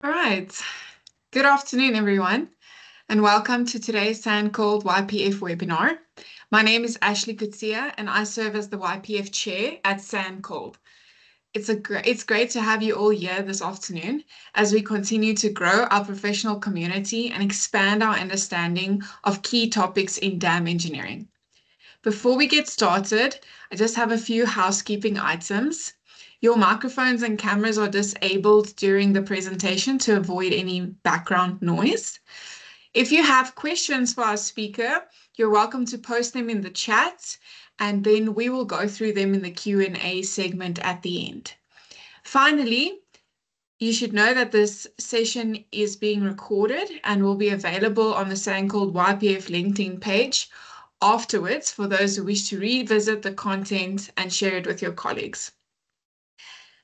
All right. Good afternoon, everyone, and welcome to today's SANCold YPF webinar. My name is Ashley Kutsia, and I serve as the YPF chair at SANCold. It's great to have you all here this afternoon as we continue to grow our professional community and expand our understanding of key topics in dam engineering. Before we get started, I just have a few housekeeping items. Your microphones and cameras are disabled during the presentation to avoid any background noise. If you have questions for our speaker, you're welcome to post them in the chat, and then we will go through them in the Q&A segment at the end. Finally, you should know that this session is being recorded and will be available on the SANCold YPF LinkedIn page afterwards for those who wish to revisit the content and share it with your colleagues.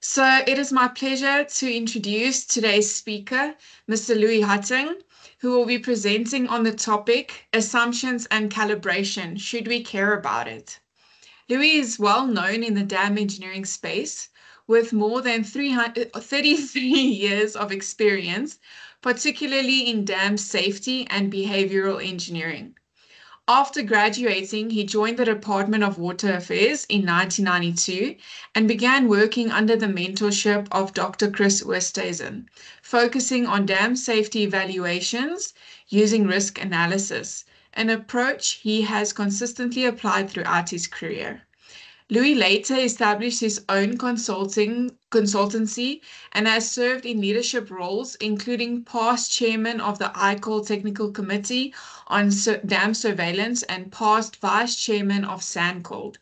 So it is my pleasure to introduce today's speaker, Mr. Louis Hutting, who will be presenting on the topic Assumptions and Calibration, Should We Care About It? Louis is well known in the dam engineering space with more than 33 years of experience, particularly in dam safety and behavioral engineering. After graduating, he joined the Department of Water Affairs in 1992 and began working under the mentorship of Dr. Chris Oosthuizen, focusing on dam safety evaluations using risk analysis, an approach he has consistently applied throughout his career. Louis later established his own consultancy and has served in leadership roles, including past chairman of the ICOL Technical Committee on Dam Surveillance and past vice chairman of SANCold.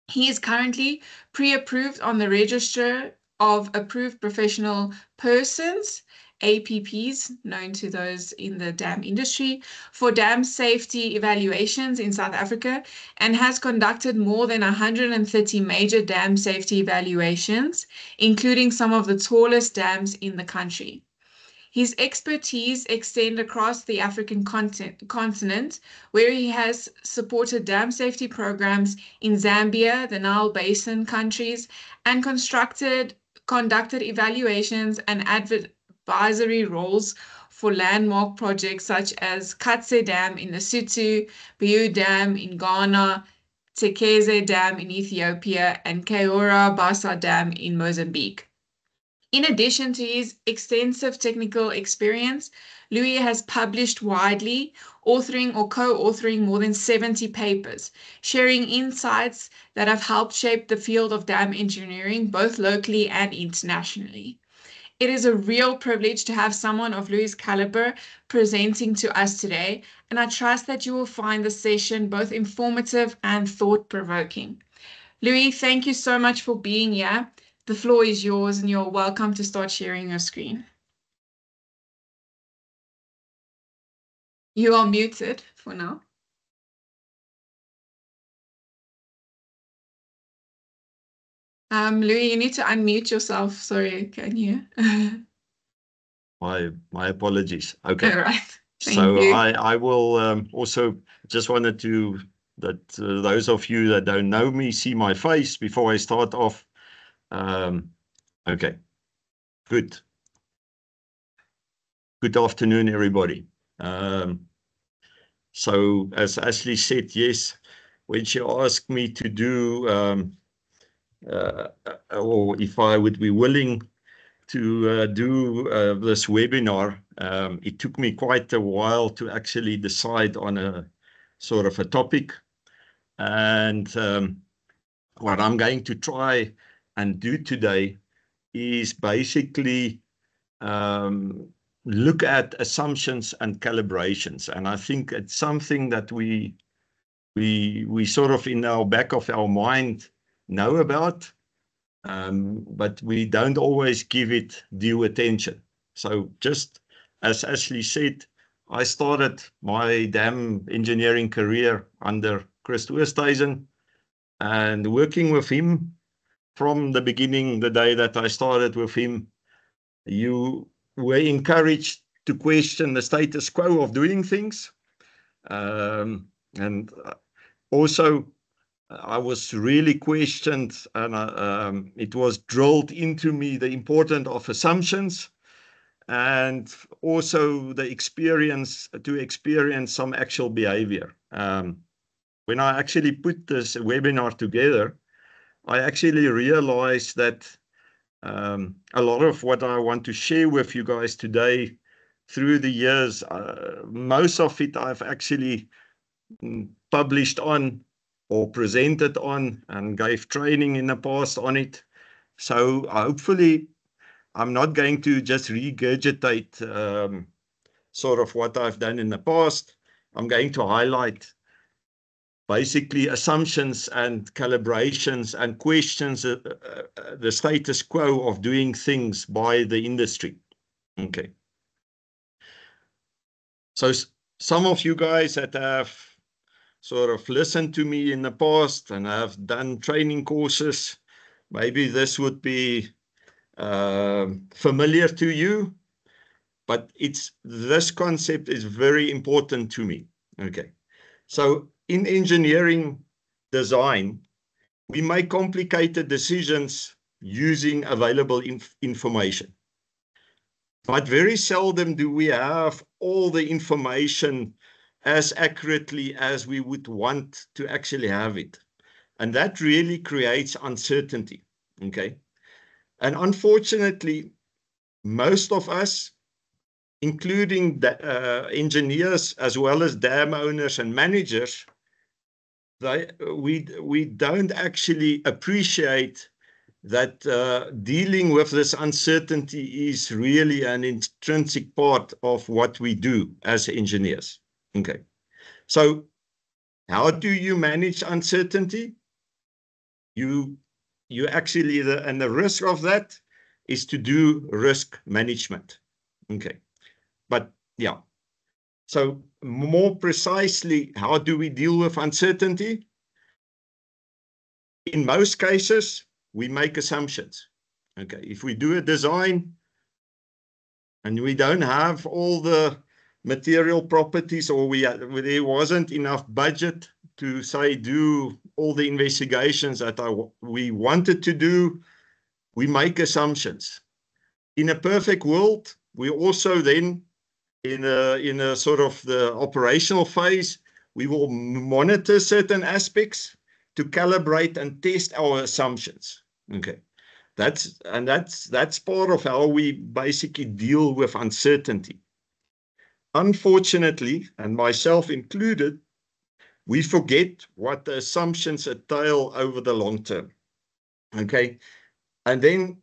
He is currently pre-approved on the Register of Approved Professional Persons, APPs, known to those in the dam industry, for dam safety evaluations in South Africa, and has conducted more than 130 major dam safety evaluations, including some of the tallest dams in the country. His expertise extends across the African continent, where he has supported dam safety programs in Zambia, the Nile Basin countries, and conducted evaluations and advisory roles for landmark projects such as Katse Dam in Lesotho, Biu Dam in Ghana, Tekeze Dam in Ethiopia, and Khaora Bassa Dam in Mozambique. In addition to his extensive technical experience, Louis has published widely, authoring or co-authoring more than 70 papers, sharing insights that have helped shape the field of dam engineering both locally and internationally. It is a real privilege to have someone of Louis' caliber presenting to us today, and I trust that you will find the session both informative and thought-provoking. Louis, thank you so much for being here. The floor is yours, and you're welcome to start sharing your screen. You are muted for now. Louis, you need to unmute yourself. Sorry, can you? My apologies. Okay. All right. Thank so you. I will also just wanted to that those of you that don't know me see my face before I start off. Okay. Good afternoon, everybody. So as Ashley said, yes, when she asked me to do or if I would be willing to do this webinar, it took me quite a while to actually decide on a sort of a topic. And what I'm going to try and do today is basically look at assumptions and calibrations. And I think it's something that we sort of in our back of our mind know about, but we don't always give it due attention. So just as Ashley said, I started my dam engineering career under Chris Oosthuizen, and working with him from the beginning, the day that I started with him, you were encouraged to question the status quo of doing things. And also, I was really questioned, and it was drilled into me the importance of assumptions. and also the experience to experience some actual behavior. When I actually put this webinar together, I actually realized that a lot of what I want to share with you guys today through the years, most of it I've actually published on or presented on and gave training in the past on it. So hopefully I'm not going to just regurgitate sort of what I've done in the past. I'm going to highlight basically assumptions and calibrations and questions the status quo of doing things by the industry. Okay. So some of you guys that have sort of listened to me in the past and have done training courses, maybe this would be familiar to you, but this concept is very important to me. Okay. So in engineering design, we make complicated decisions using available information. But very seldom do we have all the information as accurately as we would want to actually have it. And that really creates uncertainty. Okay. And unfortunately, most of us, including the, engineers as well as dam owners and managers, we don't actually appreciate that dealing with this uncertainty is really an intrinsic part of what we do as engineers. Okay, so how do you manage uncertainty? You actually, and the risk of that is to do risk management. Okay, but yeah. So more precisely, how do we deal with uncertainty? In most cases, we make assumptions. Okay, if we do a design and we don't have all the material properties, or there wasn't enough budget to say do all the investigations that we wanted to do, we make assumptions. In a perfect world, we also then in a sort of the operational phase, we will monitor certain aspects to calibrate and test our assumptions. Okay, that's part of how we basically deal with uncertainty. Unfortunately, and myself included, we forget what the assumptions entail over the long term. Okay, and then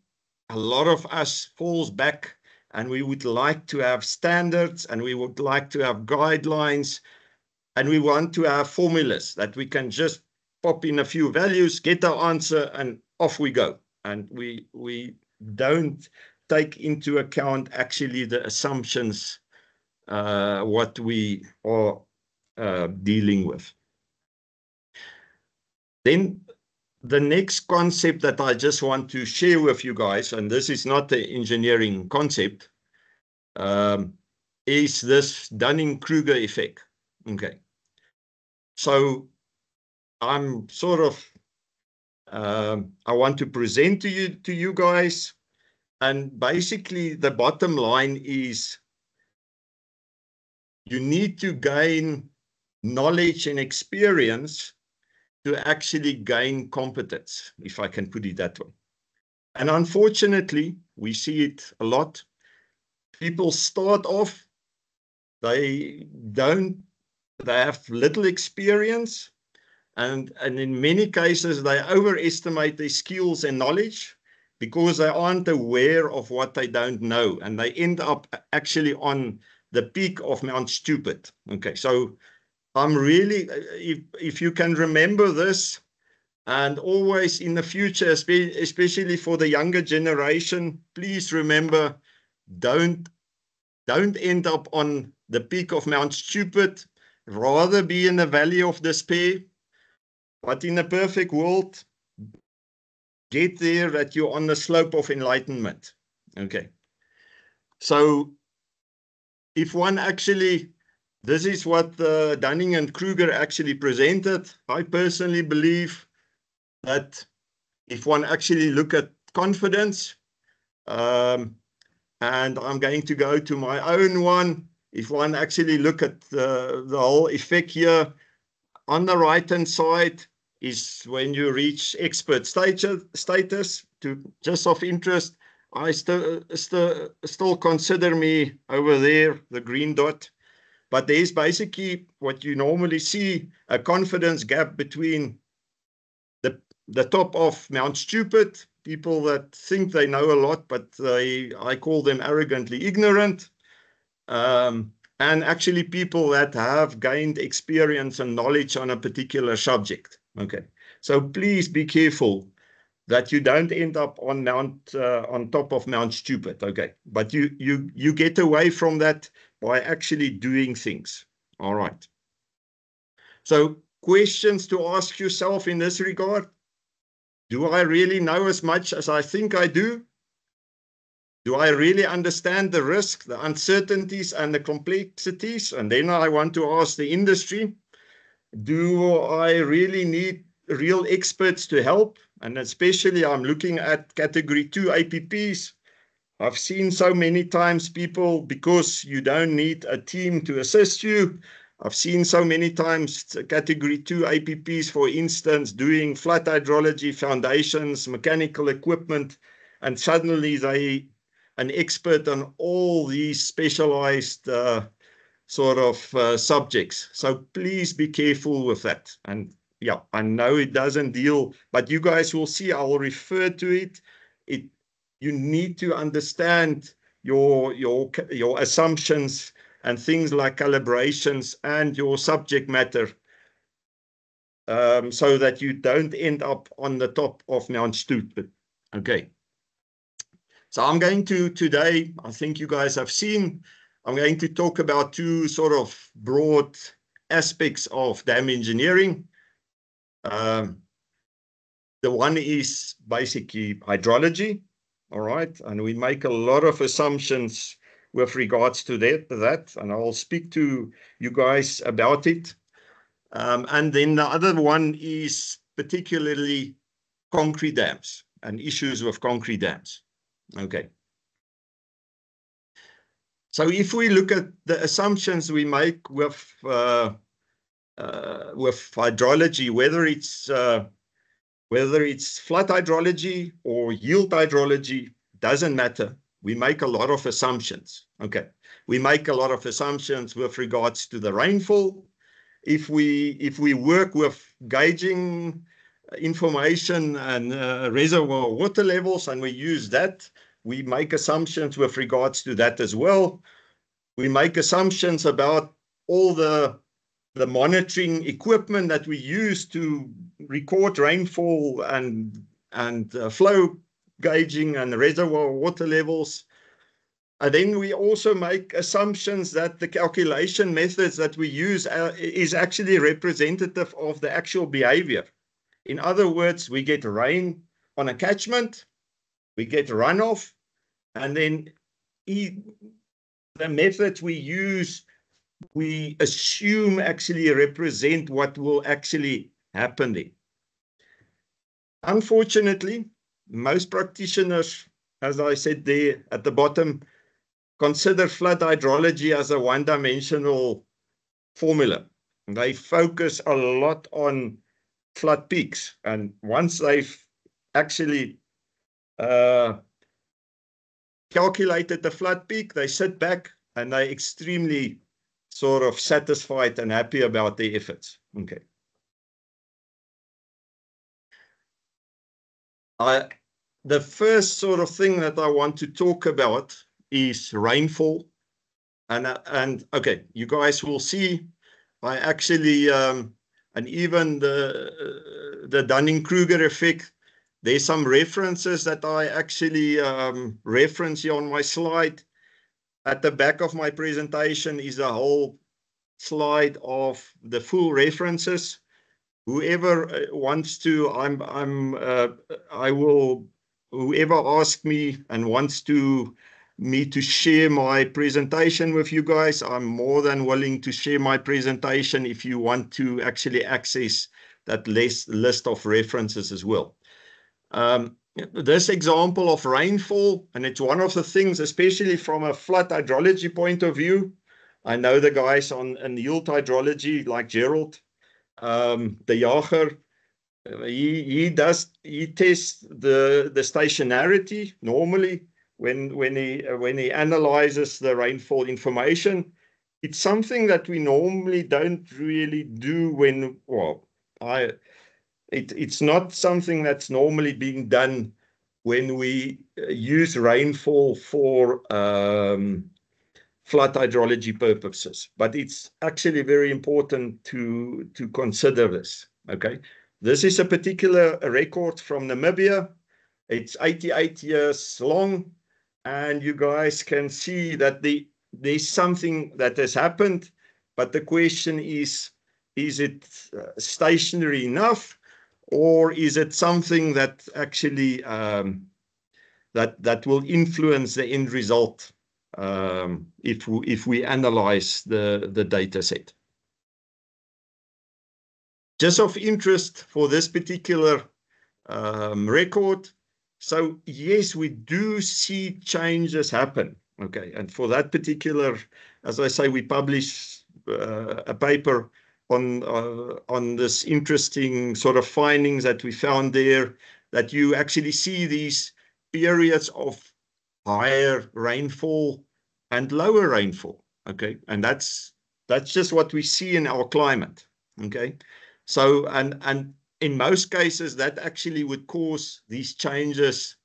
a lot of us falls back, and we would like to have standards, and we would like to have guidelines, and we want to have formulas that we can just pop in a few values, get our answer, and off we go. And we don't take into account actually the assumptions, what we are dealing with. Then the next concept that I just want to share with you guys, and this is not the engineering concept, is this Dunning-Kruger effect. Okay. So I'm sort of, I want to present to you guys, and basically the bottom line is you need to gain knowledge and experience to actually gain competence, if I can put it that way. And unfortunately, we see it a lot. People start off, they have little experience, and in many cases, they overestimate their skills and knowledge because they aren't aware of what they don't know, and they end up actually on the peak of Mount Stupid. Okay, so I'm really, if you can remember this, and always in the future, especially for the younger generation, please remember, don't end up on the peak of Mount Stupid, rather be in the valley of despair. But in a perfect world, get there that you're on the slope of enlightenment. Okay. So if one actually, this is what Dunning and Kruger actually presented. I personally believe that if one actually look at confidence, And I'm going to go to my own one. If one actually look at the whole effect here, on the right-hand side is when you reach expert status. Just of interest, I still consider me over there, the green dot. But there's basically what you normally see, a confidence gap between the top of Mount Stupid, people that think they know a lot, but I call them arrogantly ignorant, and actually people that have gained experience and knowledge on a particular subject. Okay, so please be careful that you don't end up on top of Mount Stupid. Okay, but you get away from that by actually doing things. All right. So questions to ask yourself in this regard. Do I really know as much as I think I do? Do I really understand the risk, the uncertainties, and the complexities? And then I want to ask the industry, do I really need real experts to help? And especially I'm looking at category 2 APPs. I've seen so many times people, because you don't need a team to assist you, I've seen so many times category 2 APPs, for instance, doing flood hydrology, foundations, mechanical equipment, and suddenly they an expert on all these specialized subjects. So please be careful with that. And yeah, I know it doesn't deal, but you guys will see, I will refer to it. You need to understand your assumptions and things like calibrations and your subject matter, so that you don't end up on the top of Mount Stupid. Okay. So I'm going to today, I think you guys have seen, I'm going to talk about two sort of broad aspects of dam engineering. The one is basically hydrology, all right? And we make a lot of assumptions with regards to that, and I'll speak to you guys about it. And then the other one is particularly concrete dams and issues with concrete dams. Okay. So if we look at the assumptions we make with hydrology, whether it's flood hydrology or yield hydrology, doesn't matter. We make a lot of assumptions. Okay, we make a lot of assumptions with regards to the rainfall. If we work with gauging information and reservoir water levels, and we use that, we make assumptions with regards to that as well. We make assumptions about all the monitoring equipment that we use to record rainfall and flow gauging and reservoir water levels. And then we also make assumptions that the calculation methods that we use is actually representative of the actual behavior. In other words, we get rain on a catchment, we get runoff, and then the methods we use, we assume actually represent what will actually happen there. Unfortunately, most practitioners, as I said there at the bottom, consider flood hydrology as a one-dimensional formula. They focus a lot on flood peaks, and once they've actually calculated the flood peak, they sit back and they're extremely sort of satisfied and happy about their efforts. Okay. The first sort of thing that I want to talk about is rainfall. And okay, you guys will see, I actually, and even the Dunning-Kruger effect, there's some references that I actually reference here on my slide. At the back of my presentation is a whole slide of the full references. Whoever wants to, whoever asks me and wants me to share my presentation with you guys, I'm more than willing to share my presentation if you want to actually access that list of references as well. this example of rainfall, and it's one of the things, especially from a flood hydrology point of view. I know the guys in yield hydrology, like Gerald de Jager, he tests the stationarity normally when he analyzes the rainfall information. It's something that we normally don't really do it's not something that's normally being done when we use rainfall for flood hydrology purposes. But it's actually very important to consider this. Okay, this is a particular record from Namibia. It's 88 years long, and you guys can see that there's something that has happened, but the question is it stationary enough, or is it something that actually that will influence the end result if we analyze the data set? Just of interest for this particular record. So yes, we do see changes happen. Okay, and for that particular, as I say, we publish a paper on this interesting sort of findings that we found there, that you actually see these periods of higher rainfall and lower rainfall. Okay, and that's just what we see in our climate. Okay, so and in most cases that actually would cause these changes,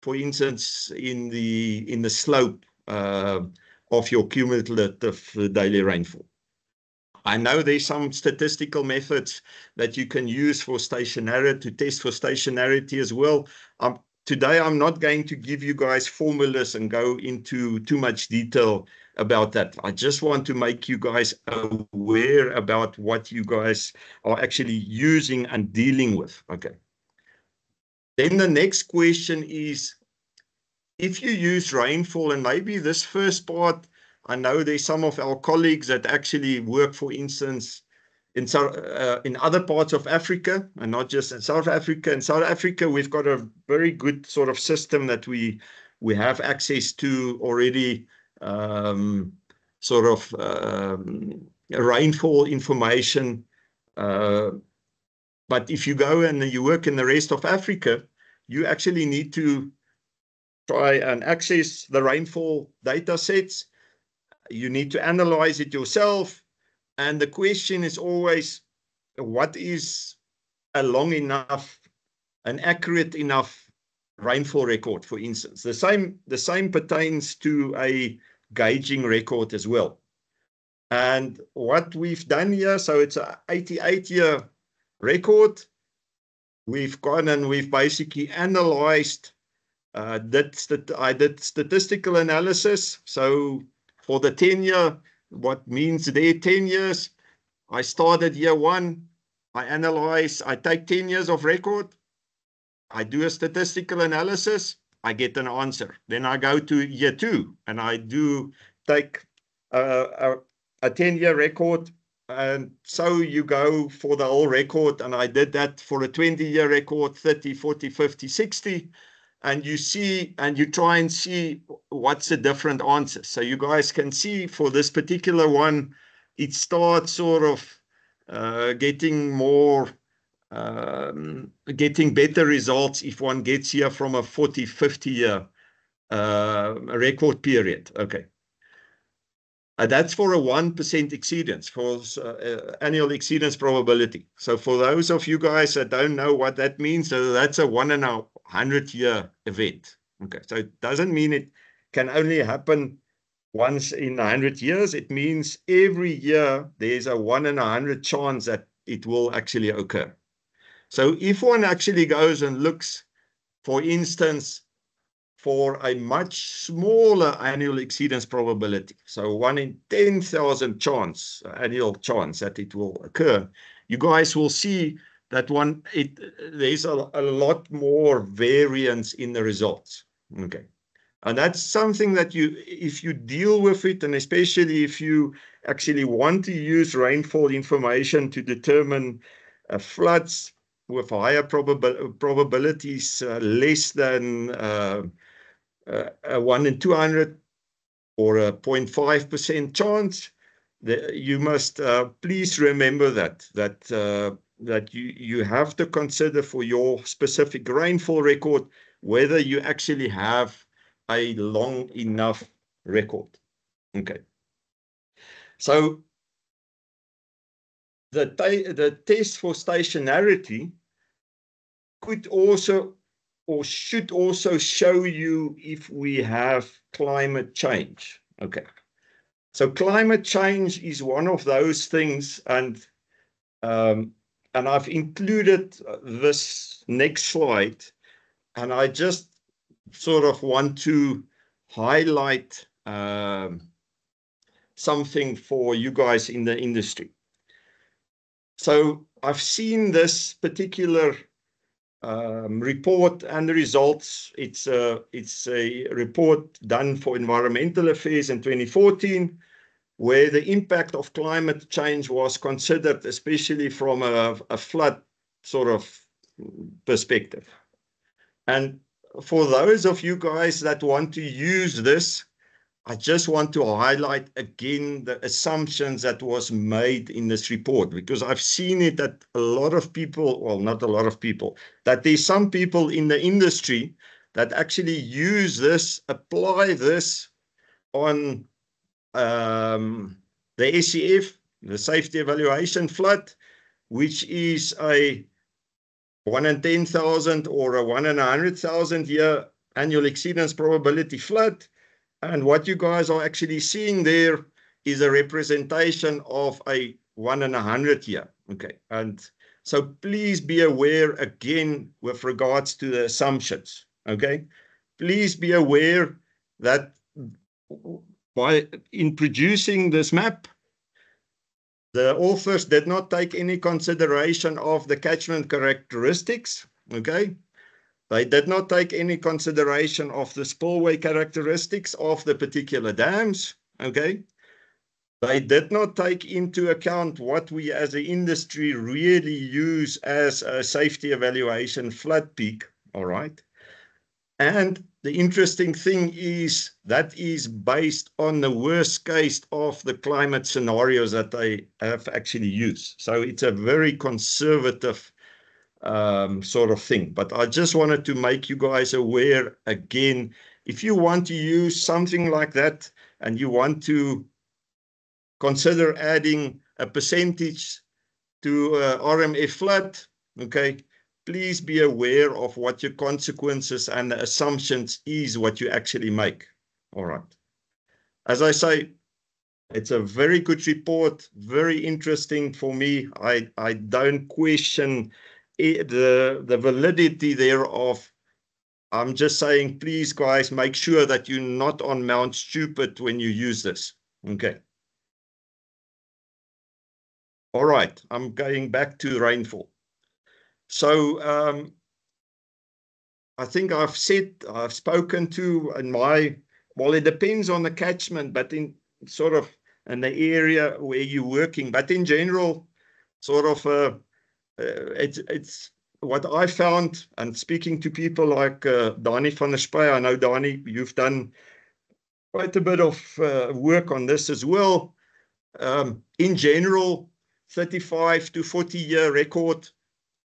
for instance, in the slope of your cumulative daily rainfall. I know there's some statistical methods that you can use for stationarity, to test for stationarity as well. Today, I'm not going to give you guys formulas and go into too much detail about that. I just want to make you guys aware about what you guys are actually using and dealing with. Okay. Then the next question is, if you use rainfall, and maybe this first part, I know there's some of our colleagues that actually work, for instance, in other parts of Africa, and not just in South Africa. In South Africa, we've got a very good sort of system that we have access to already, rainfall information. But if you go and you work in the rest of Africa, you actually need to try and access the rainfall data sets. You need to analyze it yourself. And the question is always, what is a long enough, an accurate enough rainfall record, for instance? The same pertains to a gauging record as well. And what we've done here, so it's an 88-year record. We've gone and we've basically analyzed, I did statistical analysis. So for the 10-year, what means there 10 years, I started year 1, I analyze, I take 10 years of record, I do a statistical analysis, I get an answer. Then I go to year 2 and I do take a 10-year record, and so you go for the whole record, and I did that for a 20-year record, 30, 40, 50, 60. And you see, and you try and see what's the different answers. So you guys can see for this particular one, it starts sort of getting more, getting better results if one gets here from a 40, 50-year record period. Okay. That's for a 1% exceedance, for annual exceedance probability. So for those of you guys that don't know what that means, so that's a 1 in a 100-year event. Okay, so it doesn't mean it can only happen once in 100 years. It means every year there's a 1 in 100 chance that it will actually occur. So if one actually goes and looks, for instance, for a much smaller annual exceedance probability, so 1 in 10,000 chance, annual chance that it will occur, you guys will see that there's a lot more variance in the results. Okay, and that's something that if you deal with it, and especially if you actually want to use rainfall information to determine floods, with higher probabilities less than a 1 in 200 or a 0.5% chance, you must please remember that you have to consider for your specific rainfall record whether you actually have a long enough record. Okay. So the test for stationarity could also or should also show you if we have climate change. Okay. So climate change is one of those things, and I've included this next slide, and I just sort of want to highlight something for you guys in the industry. So I've seen this particular report and the results. It's a report done for Environmental Affairs in 2014, where the impact of climate change was considered, especially from a flood sort of perspective. And for those of you guys that want to use this, I just want to highlight again the assumptions that was made in this report, because I've seen it that a lot of people, well, not a lot of people, that there's some people in the industry that actually use this, apply this on the SEF, the Safety Evaluation Flood, which is a 1 in 10,000 or a 1 in 100,000 year annual exceedance probability flood. And what you guys are actually seeing there is a representation of a 1 in 100 year. Okay. And so please be aware again with regards to the assumptions. Okay. Please be aware that in producing this map, the authors did not take any consideration of the catchment characteristics. Okay. They did not take any consideration of the spillway characteristics of the particular dams. Okay. They did not take into account what we as an industry really use as a safety evaluation flood peak. All right. And the interesting thing is that is based on the worst case of the climate scenarios that they have actually used. So it's a very conservative sort of thing. But I just wanted to make you guys aware again, if you want to use something like that and you want to consider adding a percentage to RMF flood, okay, please be aware of what your consequences and the assumptions is what you actually make. All right. As I say, it's a very good report, very interesting for me. I don't question the validity thereof. I'm just saying, please, guys, make sure that you're not on Mount Stupid when you use this. Okay. All right. I'm going back to rainfall. So I think I've spoken to in my, well, it depends on the catchment, but in sort of in the area where you're working, but in general, sort of it's what I found, and speaking to people like Dani van der Spy. I know, Dani, you've done quite a bit of work on this as well. In general, 35 to 40 year record.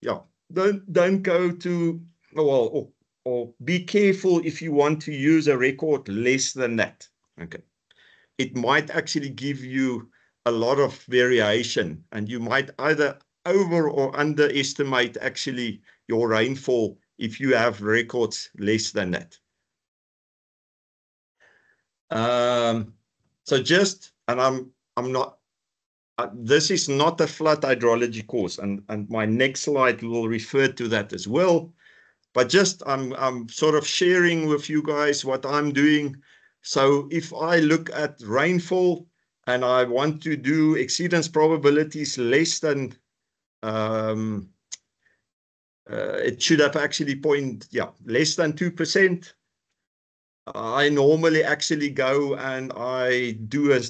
Yeah, don't go to, well, or be careful if you want to use a record less than that. Okay. It might actually give you a lot of variation, and you might either over or underestimate actually your rainfall if you have records less than that. So just, and I'm not, this is not a flood hydrology course, and my next slide will refer to that as well. But just I'm sort of sharing with you guys what I'm doing. So if I look at rainfall and I want to do exceedance probabilities less than, it should have actually less than 2%. I normally actually go and I do a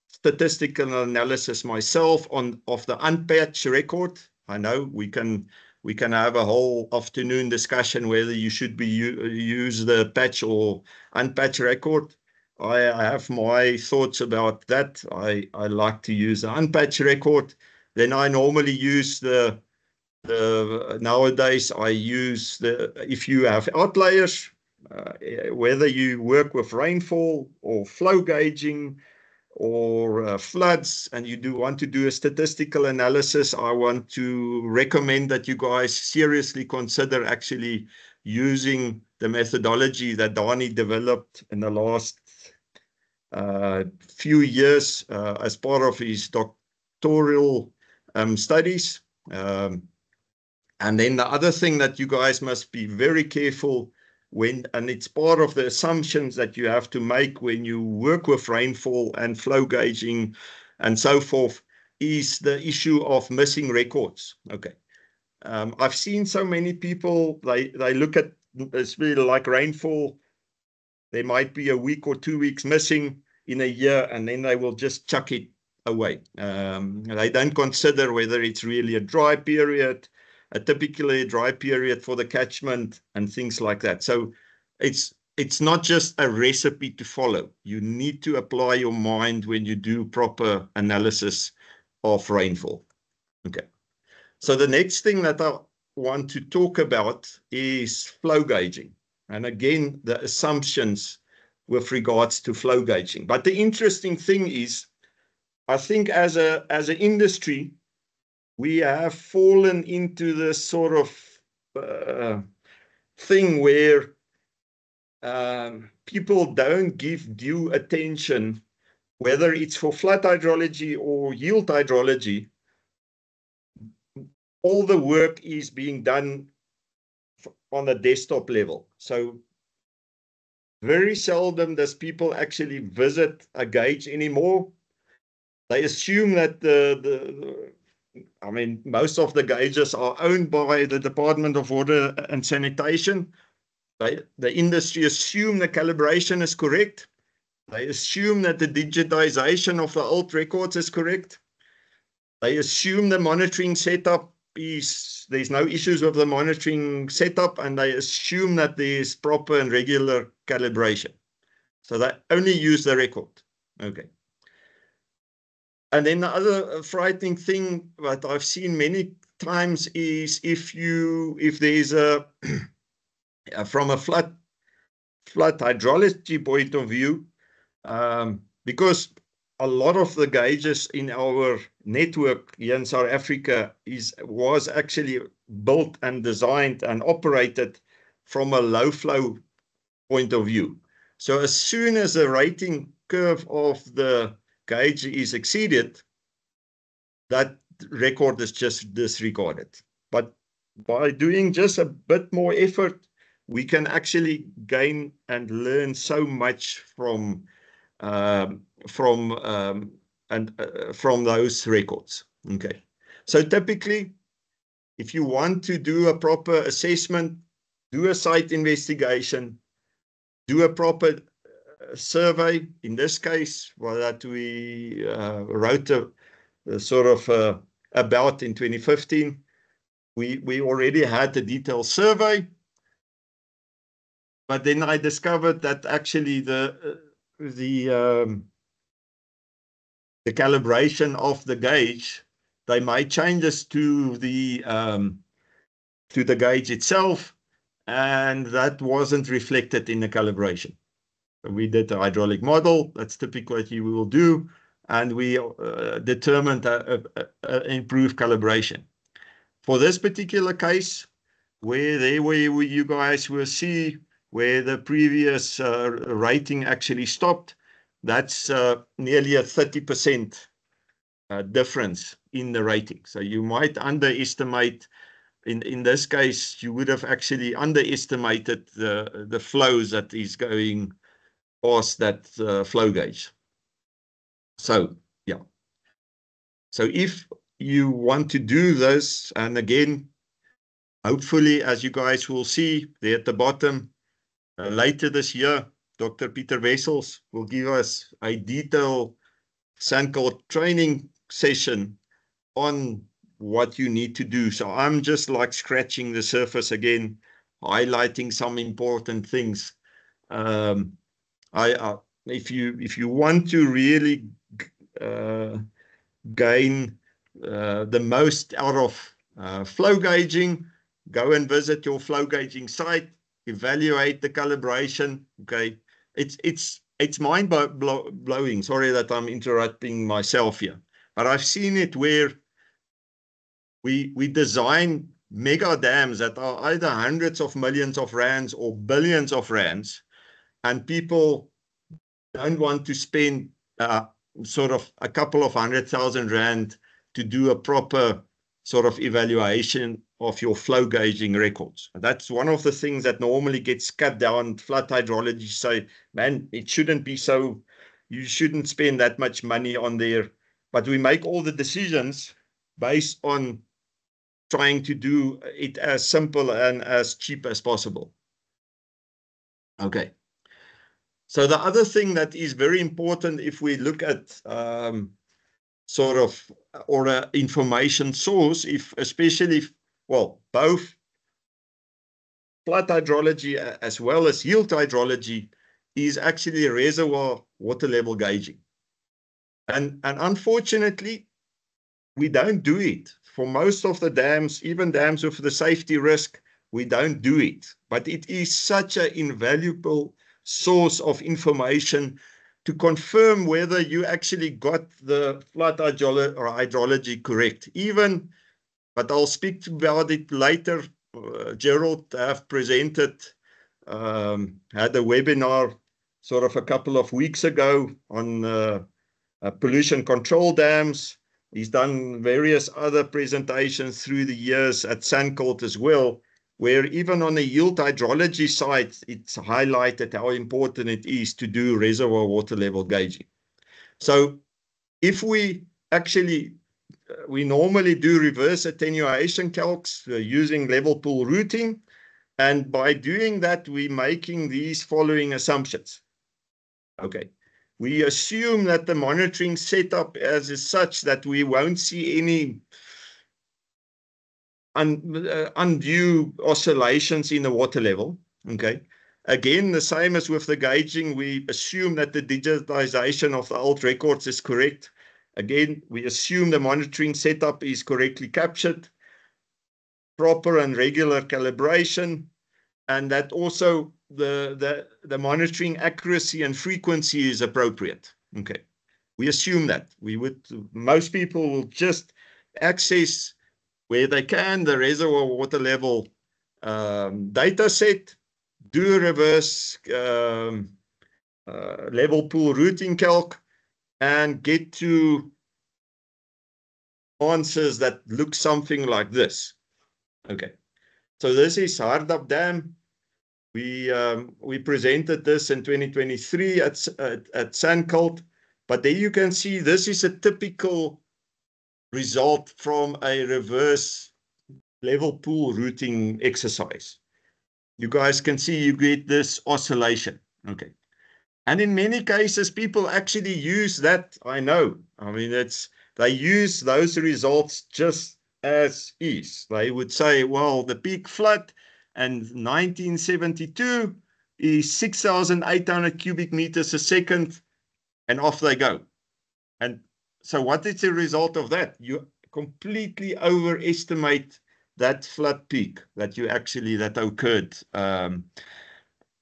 statistical analysis myself of the unpatched record. I know we can we can have a whole afternoon discussion whether you should use the patch or unpatch record. I have my thoughts about that. I like to use the unpatch record. Then I normally use nowadays I use if you have outliers, whether you work with rainfall or flow gauging or floods, and you want to do a statistical analysis, I want to recommend that you guys seriously consider actually using the methodology that Dani developed in the last few years as part of his doctoral studies. And then the other thing that you guys must be very careful and it's part of the assumptions that you have to make when you work with rainfall and flow gauging and so forth, is the issue of missing records. Okay. I've seen so many people, they look at, it's really like rainfall, there might be a week or 2 weeks missing in a year, and then they will just chuck it away. They don't consider whether it's really a dry period, a typically dry period for the catchment, and things like that. So it's not just a recipe to follow. You need to apply your mind when you do proper analysis of rainfall. Okay. So the next thing that I want to talk about is flow gauging. And again, the assumptions with regards to flow gauging. But the interesting thing is, I think as an industry, we have fallen into this sort of thing where people don't give due attention, whether it's for flood hydrology or yield hydrology. All the work is being done on a desktop level. So very seldom does people actually visit a gauge anymore. They assume that I mean, most of the gauges are owned by the Department of Water and Sanitation. The industry assume the calibration is correct. They assume that the digitization of the old records is correct. They assume the monitoring setup there's no issues with the monitoring setup, and they assume that there's proper and regular calibration. So they only use the record. Okay. And then the other frightening thing that I've seen many times is if there's from a flood hydrology point of view, because a lot of the gauges in our network here in South Africa was actually built and designed and operated from a low flow point of view. So as soon as the rating curve of the gauge is exceeded, that record is just disregarded. But by doing just a bit more effort, we can actually gain and learn so much from those records. Okay. So typically, if you want to do a proper assessment, do a site investigation, do a proper survey. In this case, that we wrote a sort of about in 2015, we already had the detailed survey. But then I discovered that actually the calibration of the gauge, they made changes to the gauge itself, and that wasn't reflected in the calibration. We did a hydraulic model. That's typically what you will do, and we determined improved calibration. For this particular case, where you guys will see where the previous rating actually stopped, that's nearly a 30% difference in the rating. So you might underestimate, in this case, you would have actually underestimated the flows that is going past that flow gauge. So, yeah. So if you want to do this, and again, hopefully, as you guys will see there at the bottom, later this year, Dr. Peter Wessels will give us a detailed SANCOLD training session on what you need to do. So I'm just like scratching the surface again, highlighting some important things. If you want to really gain the most out of flow gauging, go and visit your flow gauging site, evaluate the calibration. Okay, it's mind blowing. Sorry that I'm interrupting myself here, but I've seen it where we design mega dams that are either hundreds of millions of rands or billions of rands, and people don't want to spend sort of a couple of 100,000 rand to do a proper sort of evaluation of your flow gauging records. That's one of the things that normally gets cut down. Flood hydrology say, man, it shouldn't be so, you shouldn't spend that much money on there. But we make all the decisions based on trying to do it as simple and as cheap as possible. Okay. So the other thing that is very important, if we look at sort of or an information source, especially both flood hydrology as well as yield hydrology, is actually reservoir water level gauging. And unfortunately, we don't do it. For most of the dams, even dams with the safety risk, we don't do it. But it is such an invaluable source of information to confirm whether you actually got the flood hydrology correct. But I'll speak about it later. Gerald have presented, had a webinar sort of a couple of weeks ago on pollution control dams. He's done various other presentations through the years at SANCOLD as well, where even on the yield hydrology side, it's highlighted how important it is to do reservoir water level gauging. So if we actually, we normally do reverse attenuation calcs using level pool routing. And by doing that, we're making these following assumptions. Okay. We assume that the monitoring setup is such that we won't see any undue oscillations in the water level. Okay. Again, the same as with the gauging, we assume that the digitization of the old records is correct. Again, we assume the monitoring setup is correctly captured, proper and regular calibration, and that also the monitoring accuracy and frequency is appropriate. Okay, we assume that most people will just access where they can the reservoir water level data set, do a reverse level pool routing calc, and get to answers that look something like this. Okay, so this is Hardap Dam. We presented this in 2023 at SANCOLD, but there you can see this is a typical result from a reverse level pool routing exercise. You guys can see you get this oscillation. Okay. And in many cases, people actually use that. I know. I mean, they use those results just as is. They would say, well, the peak flood and 1972 is 6,800 cubic meters a second, and off they go. And so what is the result of that? You completely overestimate that flood peak that occurred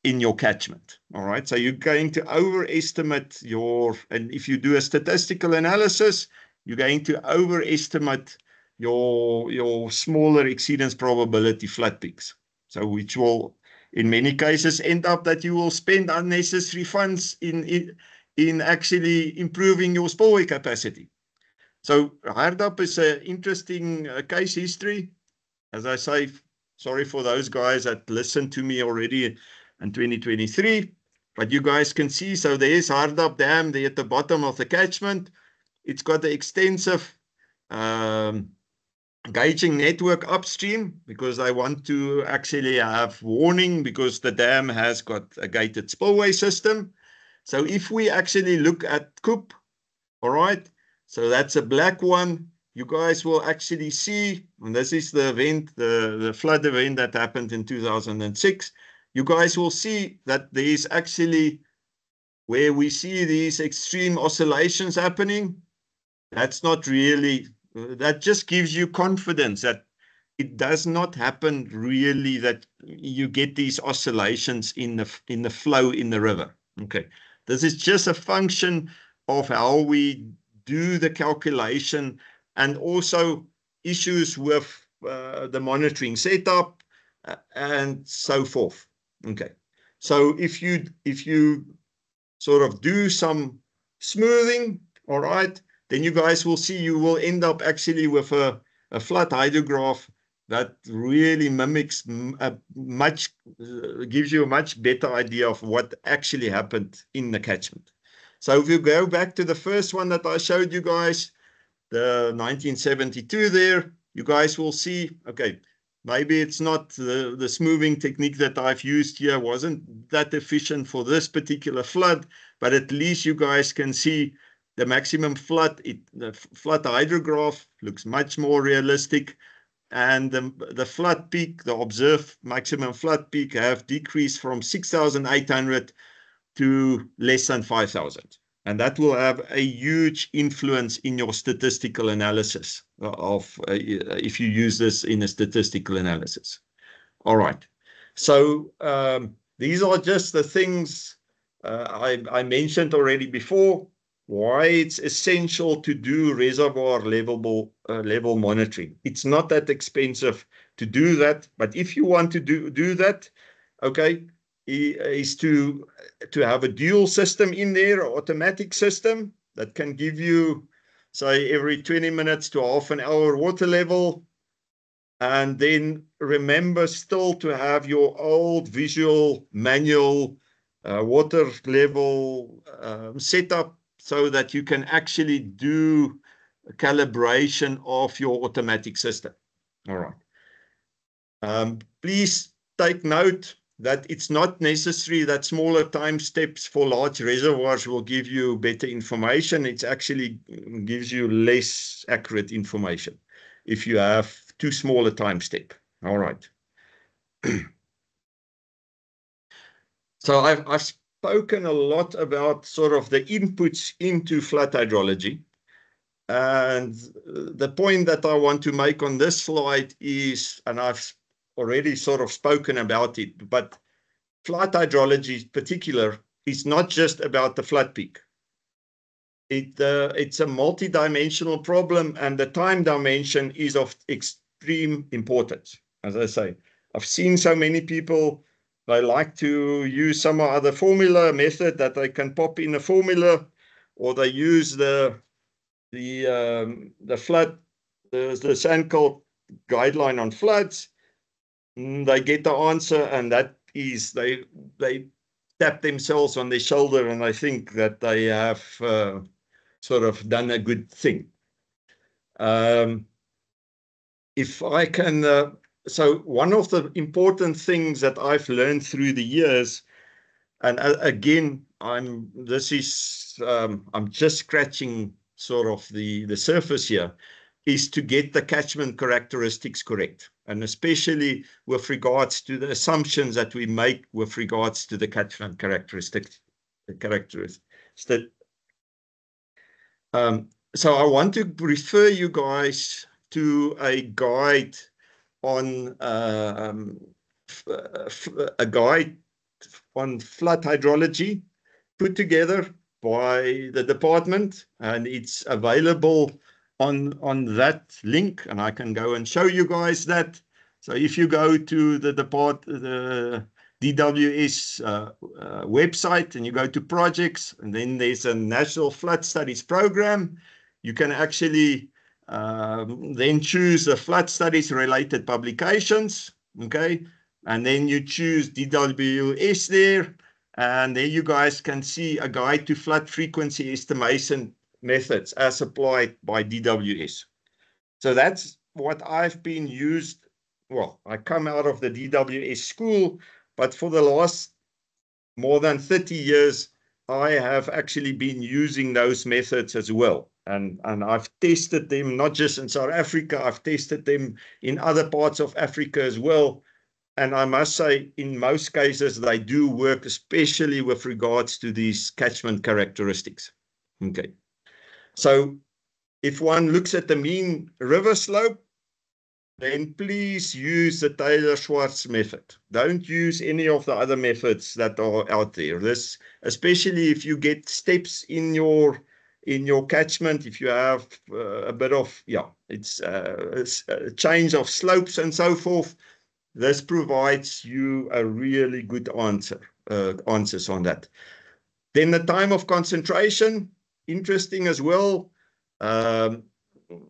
in your catchment. All right. So you're going to overestimate and if you do a statistical analysis, you're going to overestimate your smaller exceedance probability flood peaks. So which will, in many cases, end up that you will spend unnecessary funds in actually improving your spillway capacity. So Hardap is an interesting case history. As I say, sorry for those guys that listened to me already in 2023, but you guys can see, so there's Hardap Dam there at the bottom of the catchment. It's got the extensive gauging network upstream because I want to actually have warning because the dam has got a gated spillway system. So if we actually look at Koop, all right, so that's a black one. you guys will actually see, and this is the event, the flood event that happened in 2006. You guys will see that there is actually, where we see these extreme oscillations happening, that's not really, that just gives you confidence that it does not happen really, that you get these oscillations in the flow in the river. Okay, this is just a function of how we do the calculation, and also issues with the monitoring setup and so forth. Okay, so if you sort of do some smoothing, all right, then you guys will see you will end up actually with a flood hydrograph that really mimics gives you a much better idea of what actually happened in the catchment. So if you go back to the first one that I showed you guys, the 1972 there, you guys will see, okay, maybe it's not the smoothing technique that I've used here wasn't that efficient for this particular flood, but at least you guys can see the maximum flood. The flood hydrograph looks much more realistic, and the flood peak, the observed maximum flood peak, have decreased from 6,800 to less than 5,000. And that will have a huge influence in your statistical analysis of if you use this in a statistical analysis. All right. So these are just the things I mentioned already before, why it's essential to do reservoir level monitoring. It's not that expensive to do that, but if you want to do that, okay, is to have a dual system in there, an automatic system that can give you, say, every 20 minutes to half an hour water level. And then remember still to have your old visual manual water level setup, so that you can actually do a calibration of your automatic system. All right. Please take note that it's not necessary that smaller time steps for large reservoirs will give you better information. It actually gives you less accurate information if you have too small a time step. All right. So I've spoken a lot about sort of the inputs into flood hydrology. And the point that I want to make on this slide is, and I've already sort of spoken about it, but flood hydrology in particular is not just about the flood peak. It's a multidimensional problem, and the time dimension is of extreme importance. As I say, I've seen so many people, they like to use some other formula method that they can pop in a formula, or they use the flood, the SANCOLD guideline on floods. They get the answer, and that is they tap themselves on their shoulder, and I think that they have sort of done a good thing. If I can, so one of the important things that I've learned through the years, and again, I'm just scratching sort of the surface here, is to get the catchment characteristics correct, and especially with regards to the assumptions that we make with regards to the catchment characteristics. So I want to refer you guys to a guide on flood hydrology put together by the department, and it's available on that link, and I can go and show you guys that. So if you go to the DWS website and you go to projects, and then there's a National Flood Studies program, you can actually then choose the flood studies related publications, okay? And then you choose DWS there, and there you guys can see a guide to flood frequency estimation methods as applied by DWS. So that's what I've been used. Well, I come out of the DWS school, but for the last more than 30 years, I have actually been using those methods as well. And I've tested them not just in South Africa, I've tested them in other parts of Africa as well. And I must say, in most cases, they do work, especially with regards to these catchment characteristics. Okay. So if one looks at the mean river slope, then please use the Taylor-Schwartz method. Don't use any of the other methods that are out there. This, especially if you get steps in your catchment, if you have a bit of, it's a change of slopes and so forth, this provides you a really good answers on that. Then the time of concentration, interesting as well.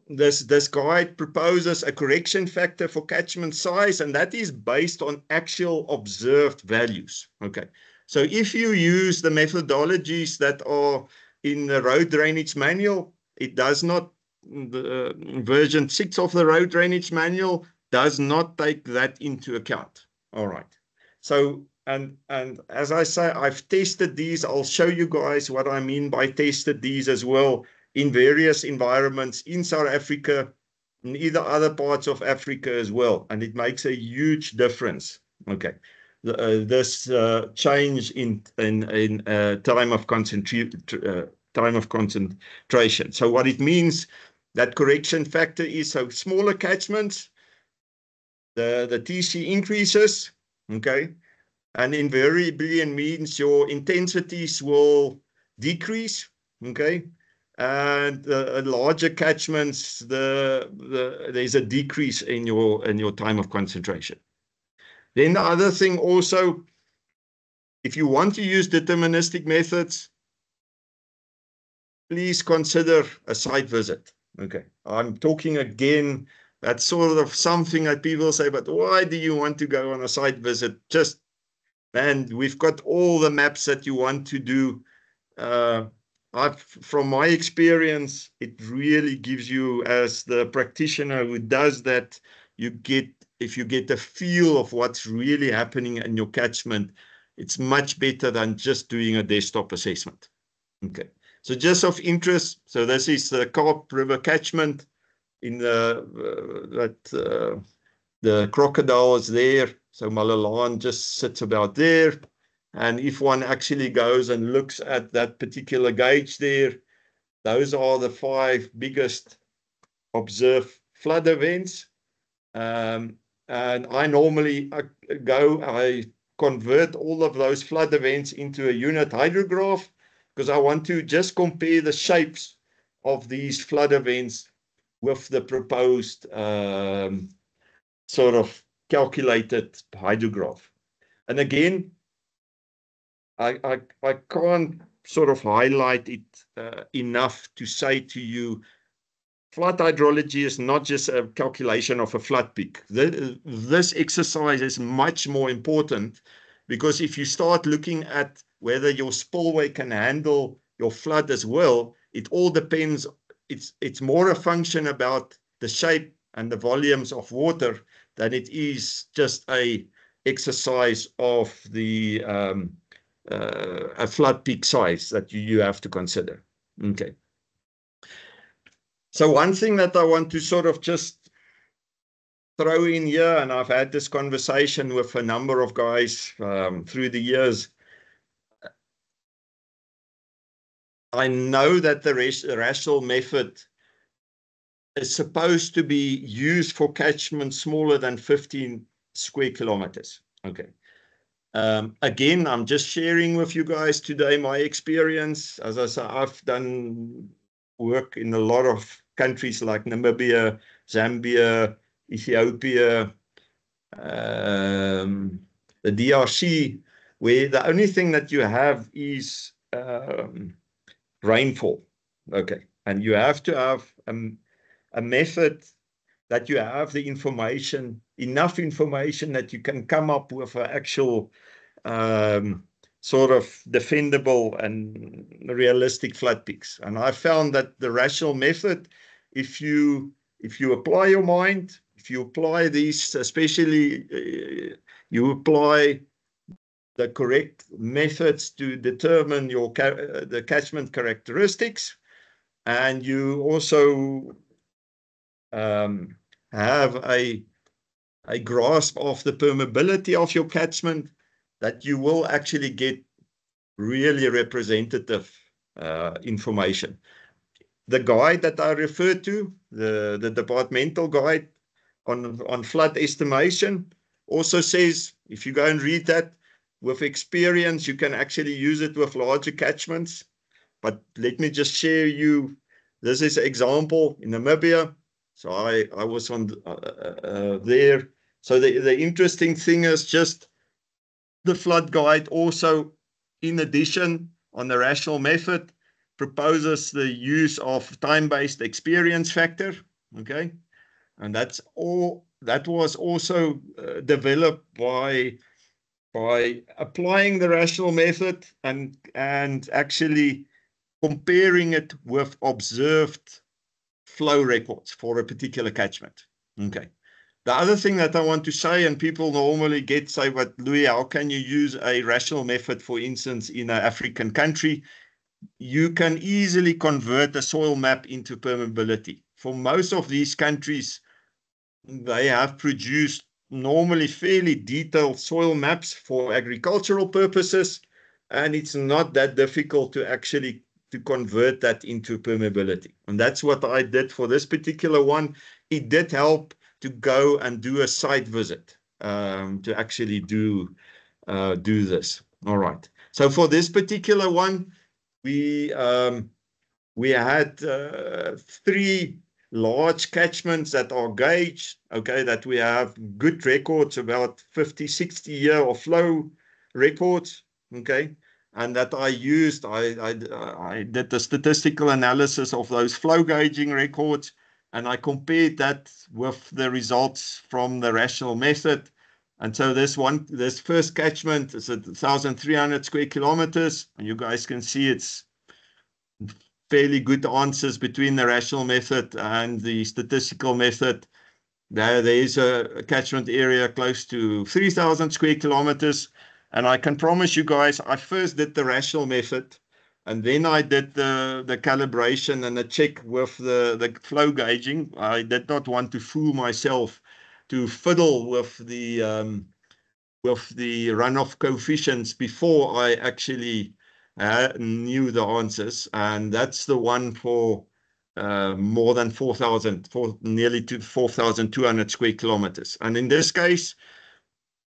This guide proposes a correction factor for catchment size, and that is based on actual observed values. Okay, so if you use the methodologies that are in the road drainage manual, it does not, the version 6 of the road drainage manual does not take that into account. All right, so and as I say, I've tested these. I'll show you guys what I mean by tested these as well, in various environments in South Africa, in either other parts of Africa as well. And it makes a huge difference. Okay. This change in time of concentration. So what it means, that correction factor is, so smaller catchments, the TC increases, okay? And invariably it means your intensities will decrease, okay? And larger catchments, there's a decrease in your time of concentration. Then the other thing also, if you want to use deterministic methods, please consider a site visit. Okay, I'm talking again, that's sort of something that people say, but why do you want to go on a site visit? Just, man, we've got all the maps that you want to do. From my experience, it really gives you, as the practitioner who does that, if you get a feel of what's really happening in your catchment, it's much better than just doing a desktop assessment. Okay, so just of interest, so this is the Kaap River catchment in the crocodile is there. So Malalaan just sits about there. And if one actually goes and looks at that particular gauge there, those are the 5 biggest observed flood events. And I normally I convert all of those flood events into a unit hydrograph, because I want to just compare the shapes of these flood events with the proposed sort of calculated hydrograph. And again, I can't sort of highlight it enough to say to you, flood hydrology is not just a calculation of a flood peak. This exercise is much more important, because if you start looking at whether your spillway can handle your flood as well, it all depends. It's more a function about the shape and the volumes of water than it is just a exercise of the a flood peak size that you have to consider. Okay. So one thing that I want to sort of just throw in here, and I've had this conversation with a number of guys through the years. I know that the rational method is supposed to be used for catchment smaller than 15 square kilometers. Okay. Again, I'm just sharing with you guys today my experience. As I say, I've done work in a lot of countries like Namibia, Zambia, Ethiopia, the DRC, where the only thing that you have is rainfall. Okay, and you have to have a method that you have the information, enough information that you can come up with an actual sort of defendable and realistic flood peaks. And I found that the rational method, if you apply your mind, if you apply these, especially you apply the correct methods to determine your the catchment characteristics, and you also have a grasp of the permeability of your catchment, that you will actually get really representative information. The guide that I referred to, the departmental guide on flood estimation, also says, if you go and read that, with experience, you can actually use it with larger catchments. But let me just share you, this is an example in Namibia. So I was on there. So the interesting thing is just the flood guide also, in addition on the rational method, proposes the use of time-based experience factor. Okay. And that was also developed by applying the rational method and actually comparing it with observed flow records for a particular catchment. Okay. The other thing that I want to say, and people normally say, but Louis, how can you use a rational method, for instance, in an African country? You can easily convert a soil map into permeability. For most of these countries, they have produced normally fairly detailed soil maps for agricultural purposes, and it's not that difficult to actually convert that into permeability. And that's what I did for this particular one. It did help to go and do a site visit to actually do this. All right. So for this particular one, we had 3 large catchments that are gauged, okay, that we have good records, about 50, 60 year of flow records, okay, and that I used, I did the statistical analysis of those flow gauging records, and I compared that with the results from the rational method. And so this first catchment is 1,300 square kilometers, and you guys can see it's fairly good answers between the rational method and the statistical method. There is a catchment area close to 3,000 square kilometers. And I can promise you guys, I first did the rational method, and then I did the calibration and the check with the flow gauging. I did not want to fool myself to fiddle with the runoff coefficients before I actually knew the answers, and that's the one for more than 4,000, for nearly 4,200 square kilometers. And in this case,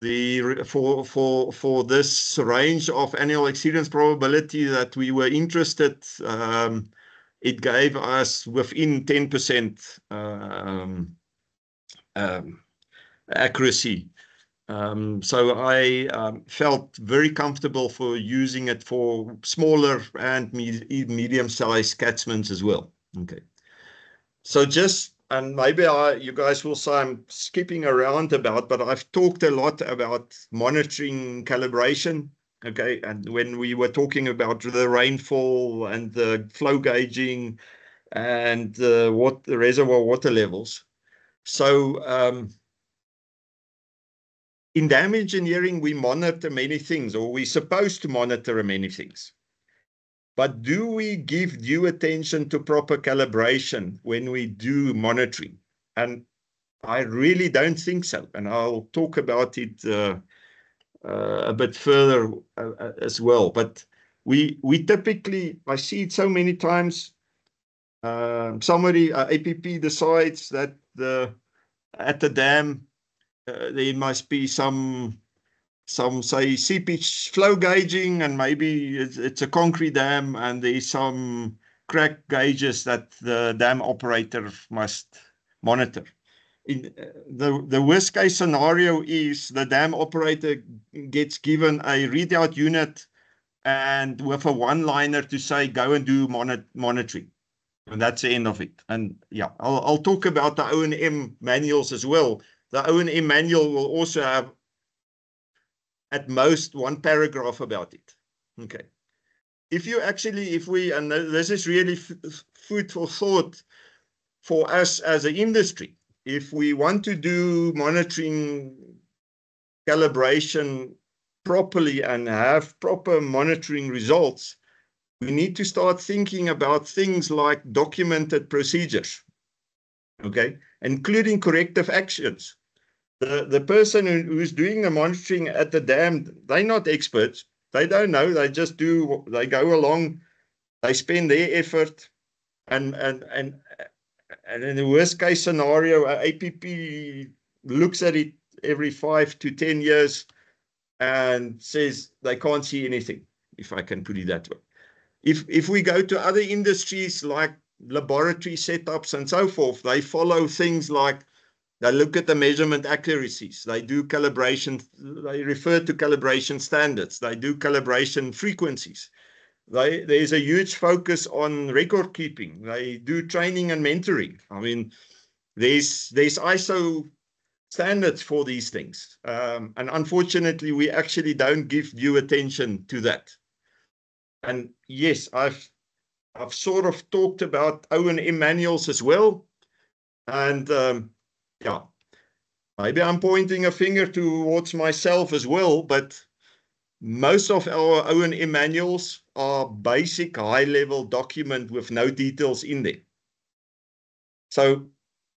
for this range of annual exceedance probability that we were interested, it gave us within 10% accuracy. So I felt very comfortable for using it for smaller and medium-sized catchments as well. Okay. So and maybe you guys will say I'm skipping around but I've talked a lot about monitoring calibration. Okay. And when we were talking about the rainfall and the flow gauging and the reservoir water levels. So, in dam engineering, we monitor many things, or we're supposed to monitor many things. But do we give due attention to proper calibration when we do monitoring? And I really don't think so. And I'll talk about it a bit further as well. But we typically, I see it so many times, somebody, APP decides that at the dam, there must be some say seepage flow gauging, and maybe it's a concrete dam, and there's some crack gauges that the dam operator must monitor. In the worst case scenario is the dam operator gets given a readout unit and with a one-liner to say go and do monitoring. And that's the end of it. And yeah, I'll talk about the O&M manuals as well. The O&M manual will also have at most 1 paragraph about it. Okay. If we, and this is really food for thought for us as an industry, if we want to do monitoring calibration properly and have proper monitoring results, we need to start thinking about things like documented procedures, okay, including corrective actions. The person who's doing the monitoring at the dam, they're not experts. They don't know. They just do. They go along. They spend their effort, and in the worst case scenario, APP looks at it every 5 to 10 years and says they can't see anything, if I can put it that way. If we go to other industries like laboratory setups and so forth, they follow things like they look at the measurement accuracies. They do calibration. They refer to calibration standards. They do calibration frequencies. There's a huge focus on record keeping. They do training and mentoring. I mean, there's ISO standards for these things. And unfortunately, we actually don't give due attention to that. And yes, I've sort of talked about O&M manuals as well. And yeah, maybe I'm pointing a finger towards myself as well, but most of our O&M manuals are basic high-level document with no details in there. So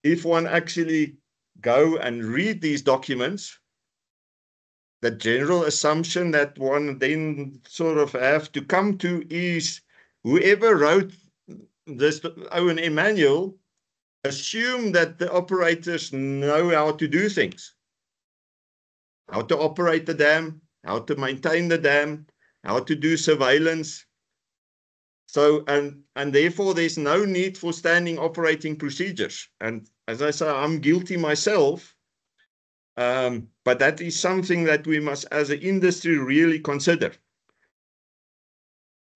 if one actually go and read these documents, the general assumption that one then sort of have to come to is whoever wrote this O&M manual assume that the operators know how to do things, how to operate the dam, how to maintain the dam, how to do surveillance. So, and therefore there's no need for standing operating procedures. And as I say, I'm guilty myself. But that is something that we must, as an industry, really consider.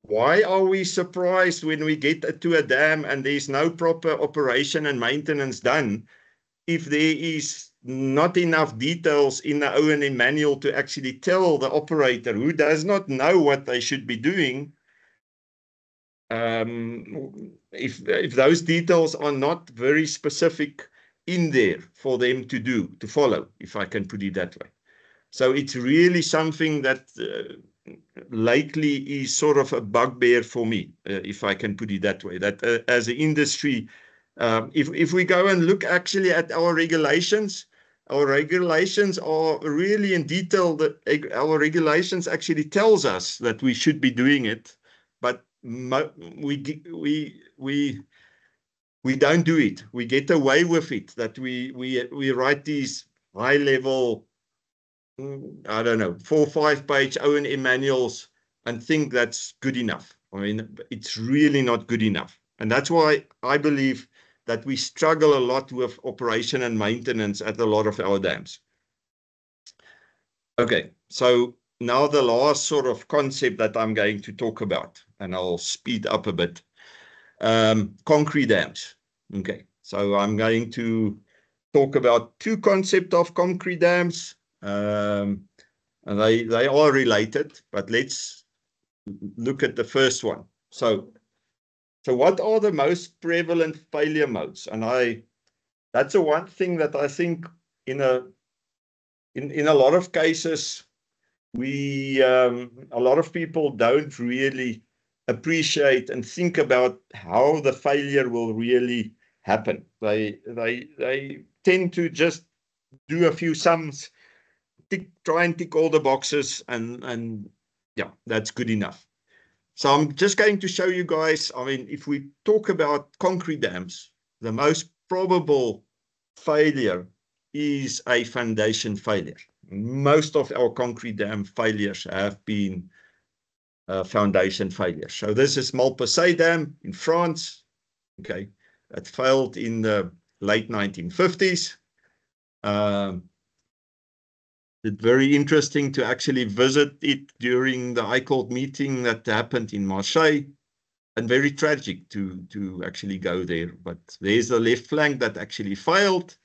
Why are we surprised when we get to a dam and there's no proper operation and maintenance done if there is not enough details in the O&M manual to actually tell the operator who does not know what they should be doing, if those details are not very specific in there for them to follow, if I can put it that way. So it's really something that lately is sort of a bugbear for me, if I can put it that way, that as an industry, if we go and look actually at our regulations are really in detail. That our regulations actually tells us that we should be doing it, but we don't do it. We get away with it, that we write these high level, I don't know, 4 or 5 page O&M manuals and think that's good enough. I mean, it's really not good enough. And that's why I believe that we struggle a lot with operation and maintenance at a lot of our dams. Okay, so now the last sort of concept that I'm going to talk about, and I'll speed up a bit. Concrete dams. Okay, so I'm going to talk about 2 concepts of concrete dams. And they are related, but let's look at the first one. So what are the most prevalent failure modes? And that's the one thing that I think in a lot of cases, a lot of people don't really appreciate and think about how the failure will really happen. They tend to just do a few sums, try and tick all the boxes, and yeah, that's good enough. So I'm just going to show you guys, I mean, if we talk about concrete dams, the most probable failure is a foundation failure. Most of our concrete dam failures have been foundation failures. So this is Malpasset Dam in France. Okay, that failed in the late 1950s. It's very interesting to actually visit it during the ICOLT meeting that happened in Marseille, and very tragic to actually go there. But there's the left flank that actually failed.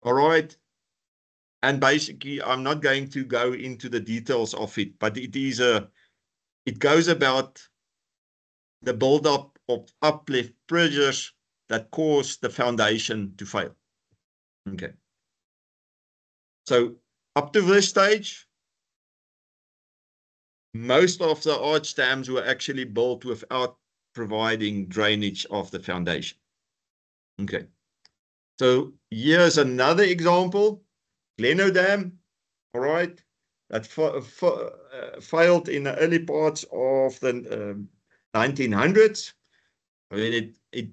All right. And basically, I'm not going to go into the details of it, but it goes about the buildup of uplift pressures that cause the foundation to fail. Okay. So up to this stage, most of the arch dams were actually built without providing drainage of the foundation. Okay. So here's another example, Gleno Dam, all right, that failed in the early parts of the 1900s. I mean, it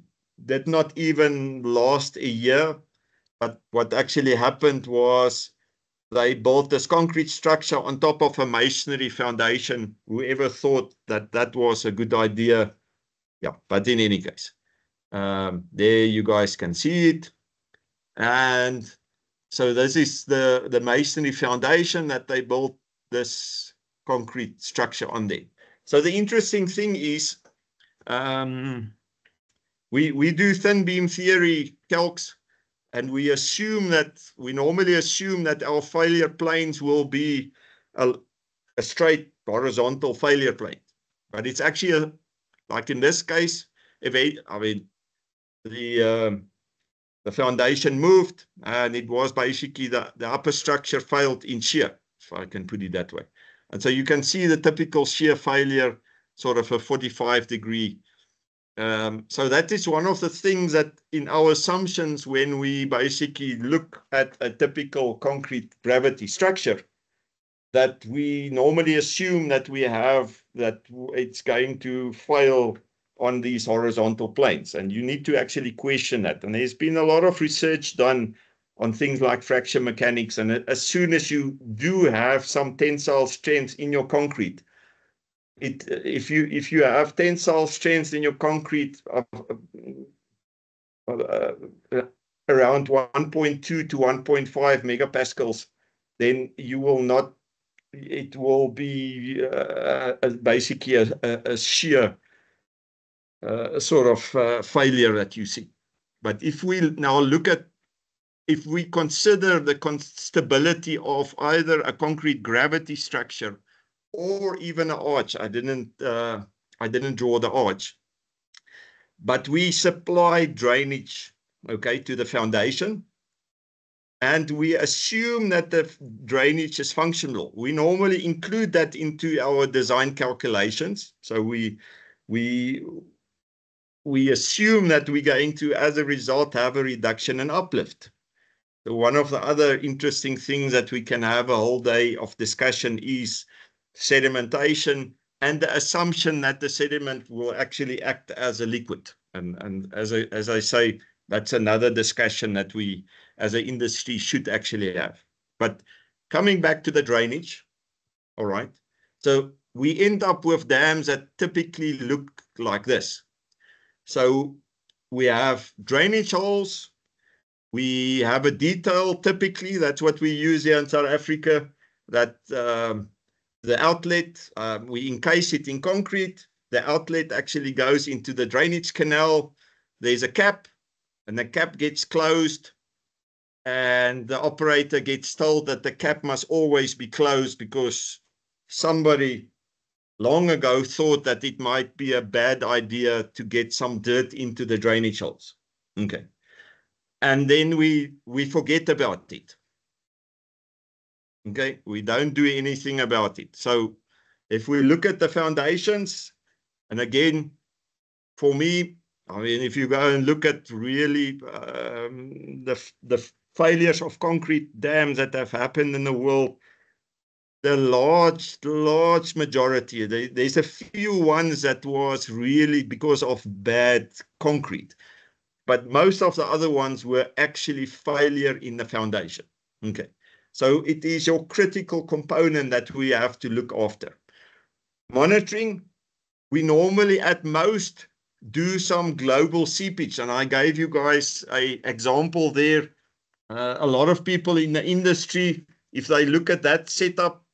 did not even last a year, but what actually happened was they built this concrete structure on top of a masonry foundation. Whoever thought that that was a good idea? Yeah, but in any case, there you guys can see it. And so this is the masonry foundation that they built this concrete structure on there. So the interesting thing is, we do thin beam theory calcs, and we normally assume that our failure planes will be a straight horizontal failure plane. But it's actually, like in this case, the foundation moved, and it was basically the upper structure failed in shear, if I can put it that way. And so you can see the typical shear failure, sort of a 45-degree. So that is one of the things that in our assumptions, when we basically look at a typical concrete gravity structure, that we normally assume that it's going to fail on these horizontal planes. And you need to actually question that. And there's been a lot of research done on things like fracture mechanics. And as soon as you do have some tensile strength in your concrete, if you have tensile strength in your concrete around 1.2 to 1.5 megapascals, then it will be basically a shear sort of failure that you see. But if we now if we consider the stability of either a concrete gravity structure or even an arch, I didn't draw the arch, but we supply drainage, okay, to the foundation, and we assume that the drainage is functional. We normally include that into our design calculations. So we assume that we're going to, as a result, have a reduction in uplift. So one of the other interesting things that we can have a whole day of discussion is sedimentation and the assumption that the sediment will actually act as a liquid. And as I say, that's another discussion that we as an industry should actually have. But coming back to the drainage, all right, so we end up with dams that typically look like this. So we have drainage holes, we have a detail, typically, that's what we use here in South Africa, that the outlet, we encase it in concrete, the outlet actually goes into the drainage canal, there's a cap, and the cap gets closed, and the operator gets told that the cap must always be closed because somebody long ago thought that it might be a bad idea to get some dirt into the drainage holes. Okay. And then we forget about it. Okay, we don't do anything about it. So if we look at the foundations, and again, for me, I mean, if you go and look at really the failures of concrete dams that have happened in the world, the large majority, there's a few ones that was really because of bad concrete, but most of the other ones were actually failure in the foundation. Okay, so it is your critical component that we have to look after. Monitoring, we normally at most do some global seepage, and I gave you guys an example there. A lot of people in the industry, if they look at that setup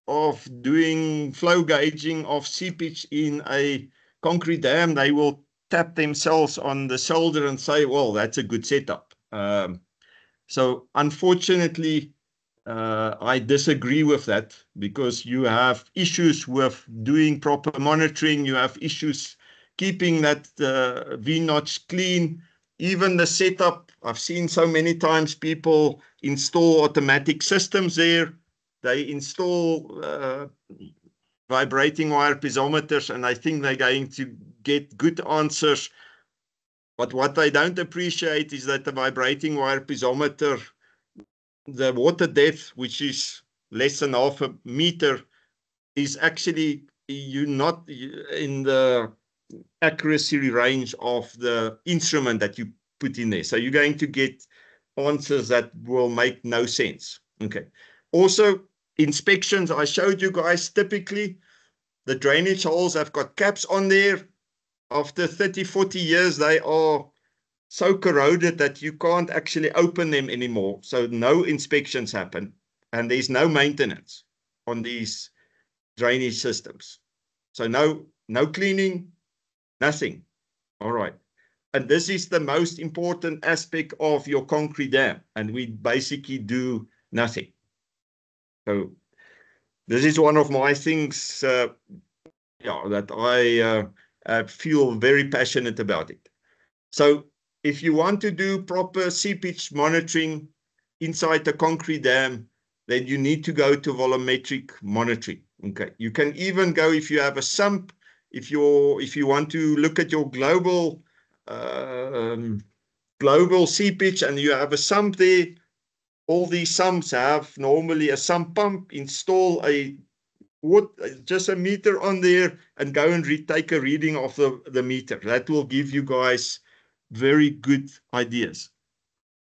of doing flow gauging of seepage in a concrete dam, they will tap themselves on the shoulder and say, well, that's a good setup. So unfortunately, I disagree with that, because you have issues with doing proper monitoring. You have issues keeping that V-notch clean. Even the setup, I've seen so many times people install automatic systems there. They install vibrating wire piezometers, and I think they're going to get good answers. But what they don't appreciate is that the vibrating wire piezometer, the water depth, which is less than 0.5 meter, is actually you're not in the accuracy range of the instrument that you put in there. So you're going to get answers that will make no sense. Okay. Also, inspections, I showed you guys, typically the drainage holes have got caps on there. After 30, 40 years, they are so corroded that you can't actually open them anymore. So no inspections happen, and there's no maintenance on these drainage systems. So no cleaning, nothing. All right. And this is the most important aspect of your concrete dam, and we basically do nothing. So this is one of my things that I feel very passionate about it. So if you want to do proper seepage monitoring inside the concrete dam, then you need to go to volumetric monitoring. Okay, you can even go if you have a sump. If you want to look at your global seepage and you have a sump there, all these sumps have normally a sump pump. Install just a meter on there and go and take a reading of the meter. That will give you guys very good ideas.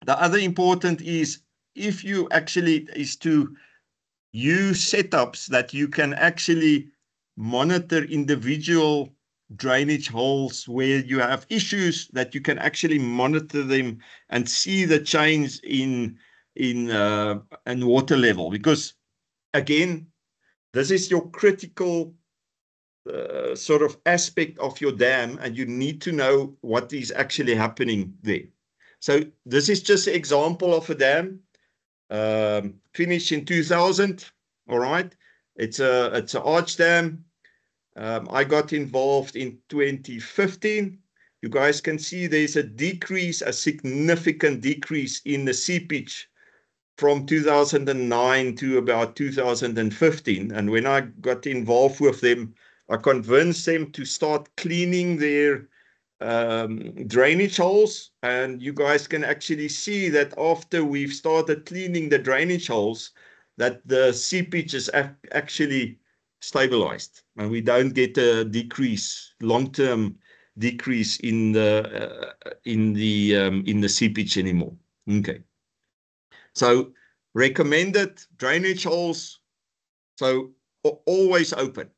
The other important is if you actually is to use setups that you can actually monitor individual drainage holes where you have issues, that you can actually monitor them and see the change in water level. Because again, this is your critical sort of aspect of your dam, and you need to know what is actually happening there. So this is just an example of a dam finished in 2000. All right, it's an arch dam. I got involved in 2015. You guys can see there's a significant decrease in the seepage from 2009 to about 2015. And when I got involved with them, I convinced them to start cleaning their drainage holes. And you guys can actually see that after we've started cleaning the drainage holes, that the seepage is actually stabilized, and we don't get a long-term decrease in the seepage anymore. Okay. So recommended drainage holes, so always open.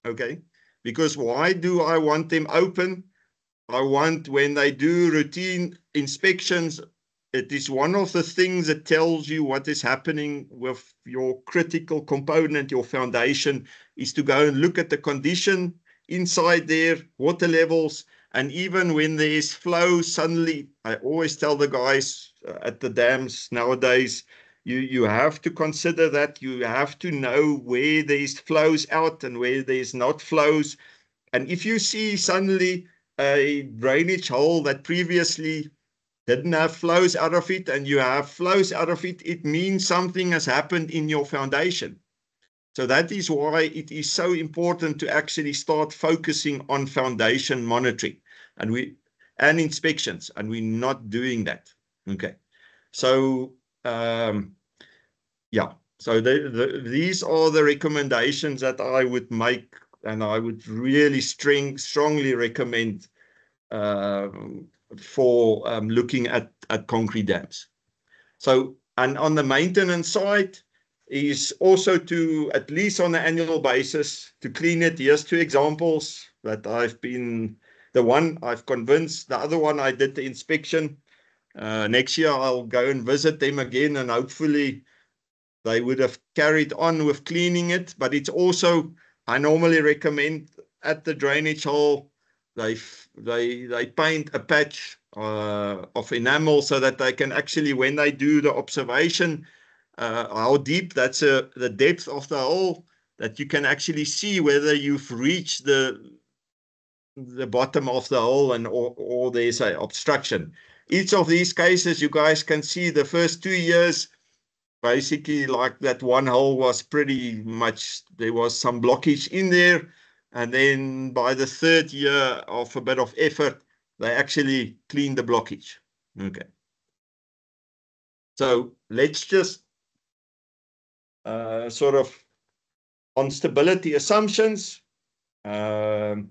Okay. Because why do I want them open? I want, when they do routine inspections, it is one of the things that tells you what is happening with your critical component, your foundation, is to go and look at the condition inside there, water levels, and even when there is flow, suddenly, I always tell the guys at the dams nowadays, you have to consider that. You have to know where there's flows out and where there's not flows. And if you see suddenly a drainage hole that previously didn't have flows out of it, and you have flows out of it, it means something has happened in your foundation. So that is why it is so important to actually start focusing on foundation monitoring and inspections, and we're not doing that. Okay. So, yeah. So these are the recommendations that I would make, and I would really strongly recommend for looking at concrete dams. So, and on the maintenance side is also to, at least on an annual basis, to clean it. Here's two examples that the one I've convinced, the other one I did the inspection. Next year I'll go and visit them again, and hopefully they would have carried on with cleaning it. But it's also, I normally recommend at the drainage hole, they paint a patch of enamel so that they can actually, when they do the observation, how deep, that's the depth of the hole, that you can actually see whether you've reached the bottom of the hole or there's an obstruction. Each of these cases, you guys can see the first 2 years, basically like that one hole was pretty much, there was some blockage in there. And then by the third year of a bit of effort, they actually cleaned the blockage. Okay. So let's just sort of on stability assumptions. Again,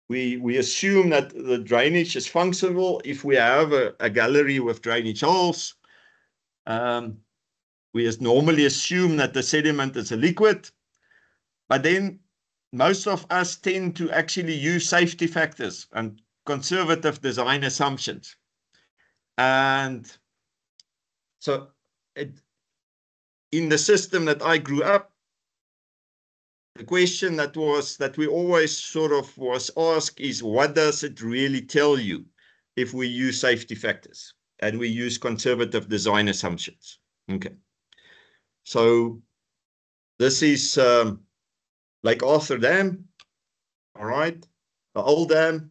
we assume that the drainage is functional. If we have a gallery with drainage holes, we normally assume that the sediment is a liquid, but then most of us tend to actually use safety factors and conservative design assumptions. And so in the system that I grew up, the question that we always sort of was asked is, what does it really tell you if we use safety factors and we use conservative design assumptions? Okay. So this is Lake Arthur Dam, all right, the old dam,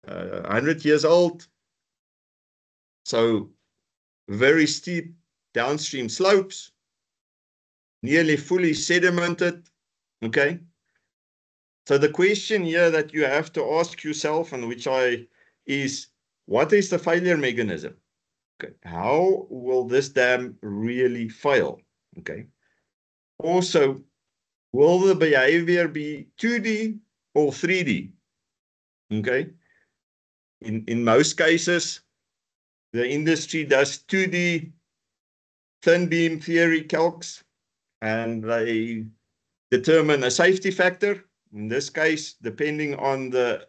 100 years old. So very steep downstream slopes, nearly fully sedimented, okay? So the question here that you have to ask yourself, and which is, what is the failure mechanism? Okay, how will this dam really fail? Okay. Also, will the behavior be 2D or 3D? Okay. In most cases, the industry does 2D thin beam theory calcs, and they determine a safety factor. In this case, depending on the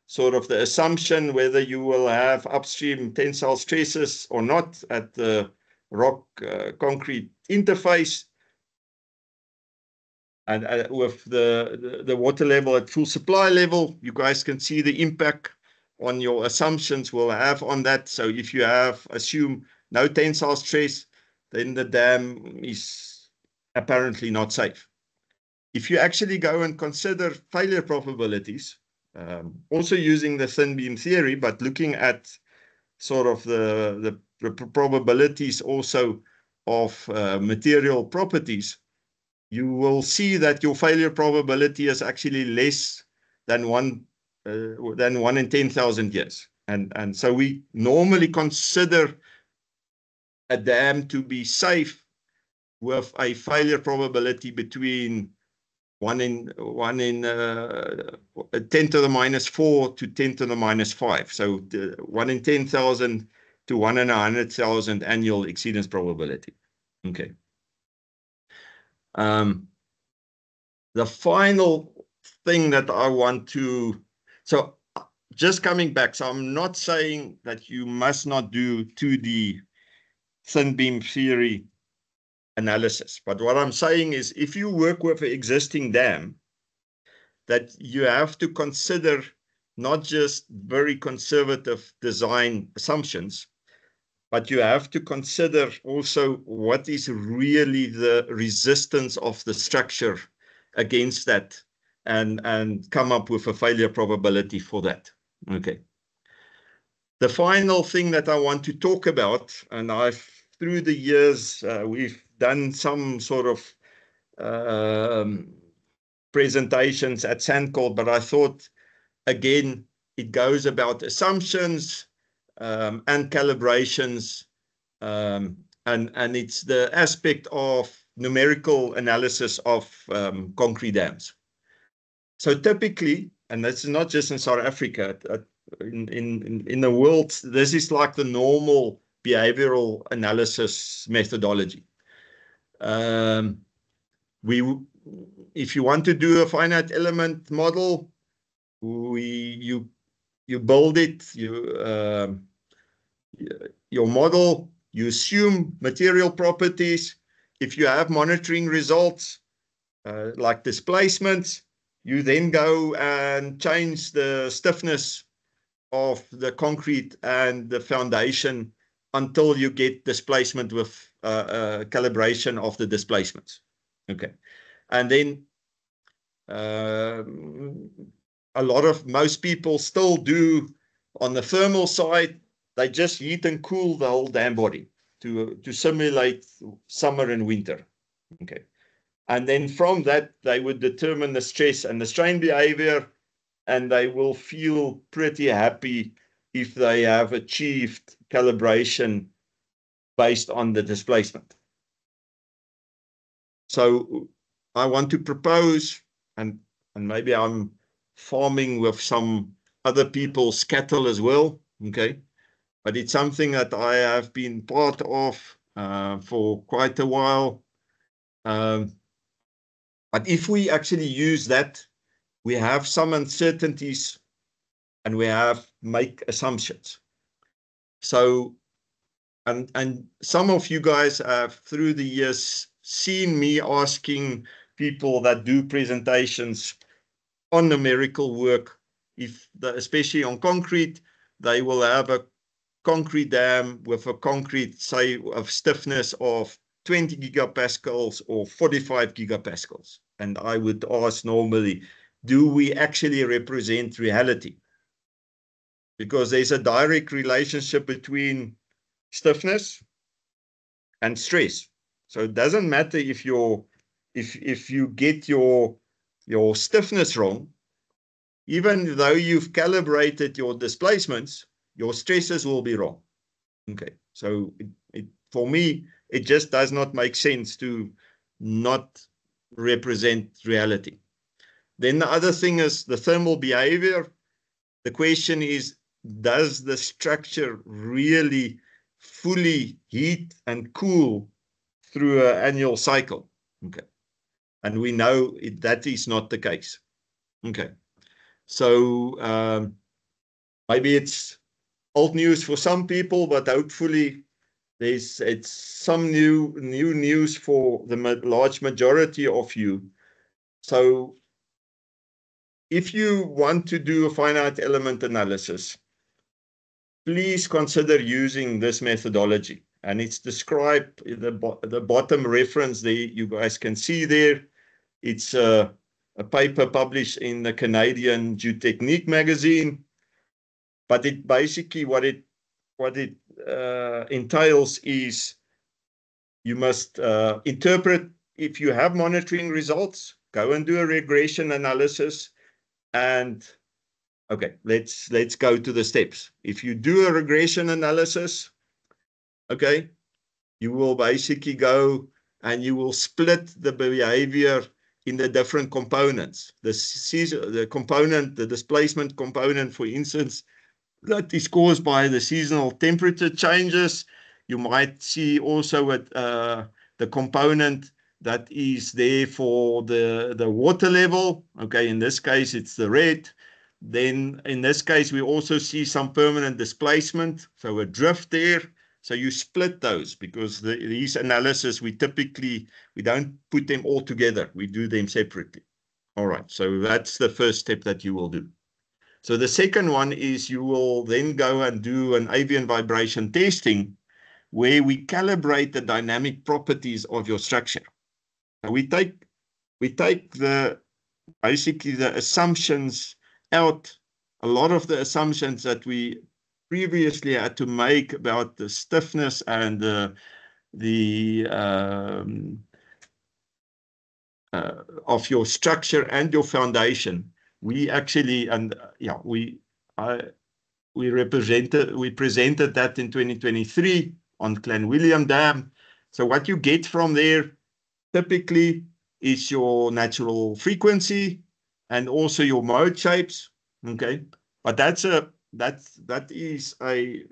sort of the assumption whether you will have upstream tensile stresses or not at the rock concrete interface, and with the water level at full supply level, you guys can see the impact on your assumptions will have on that. So if you assume no tensile stress, then the dam is apparently not safe. If you actually go and consider failure probabilities, also using the thin beam theory, but looking at sort of the probabilities also of material properties, you will see that your failure probability is actually less than one in 10,000 years. And so we normally consider a dam to be safe with a failure probability between 1 in 10 to the minus 4 to 10 to the minus 5. So 1 in 10,000 to 1 in 100,000 annual exceedance probability. Okay. The final thing that I want to, so just coming back, so I'm not saying that you must not do 2D thin beam theory analysis, but what I'm saying is if you work with an existing dam, that you have to consider not just very conservative design assumptions, but you have to consider also what is really the resistance of the structure against that, and come up with a failure probability for that. Okay. The final thing that I want to talk about, and through the years, we've done some sort of presentations at SANCOLD, but I thought, again, it goes about assumptions and calibrations, and it's the aspect of numerical analysis of concrete dams. So typically, and this is not just in South Africa, in the world, this is like the normal behavioral analysis methodology. If you want to do a finite element model, you build it, your model, you assume material properties. If you have monitoring results like displacements, you then go and change the stiffness of the concrete and the foundation until you get displacement with calibration of the displacements. Okay. And then most people still do on the thermal side, they just heat and cool the whole dam body. to simulate summer and winter. Okay. And then from that, they would determine the stress and the strain behavior, and they will feel pretty happy if they have achieved calibration based on the displacement. So I want to propose, and maybe I'm farming with some other people's cattle as well, okay? But it's something that I have been part of for quite a while. But if we actually use that, we have some uncertainties and we have make assumptions. So, and some of you guys have through the years seen me asking people that do presentations on numerical work, especially on concrete, they will have a concrete dam with a concrete, say, of stiffness of 20 gigapascals or 45 gigapascals. And I would ask normally, do we actually represent reality? Because there's a direct relationship between stiffness and stress. So it doesn't matter if you get your stiffness wrong, even though you've calibrated your displacements, your stresses will be wrong. Okay, so for me, it just does not make sense to not represent reality. Then the other thing is the thermal behavior. The question is, does the structure really fully heat and cool through an annual cycle? Okay, and we know that is not the case. Okay, so maybe it's old news for some people, but hopefully it's some new news for the large majority of you. So if you want to do a finite element analysis, please consider using this methodology. And it's described in the bottom reference there, you guys can see there. It's a paper published in the Canadian Geotechnique magazine. But it basically, what it entails is you must interpret, if you have monitoring results, go and do a regression analysis. And okay, let's go to the steps. If you do a regression analysis, okay, you will basically go and you will split the behavior in the different components. The component, the displacement component, for instance, that is caused by the seasonal temperature changes. You might see also the component that is there for the water level. Okay, in this case, it's the red. Then in this case, we also see some permanent displacement, so a drift there. So you split those because these analysis, we don't put them all together. We do them separately. All right, so that's the first step that you will do. So the second one is you will then go and do an avian vibration testing where we calibrate the dynamic properties of your structure. And we take basically the assumptions out, a lot of the assumptions that we previously had to make about the stiffness and of your structure and your foundation. We actually, we presented that in 2023 on Clanwilliam Dam. So what you get from there typically is your natural frequency and also your mode shapes. Okay, but that is a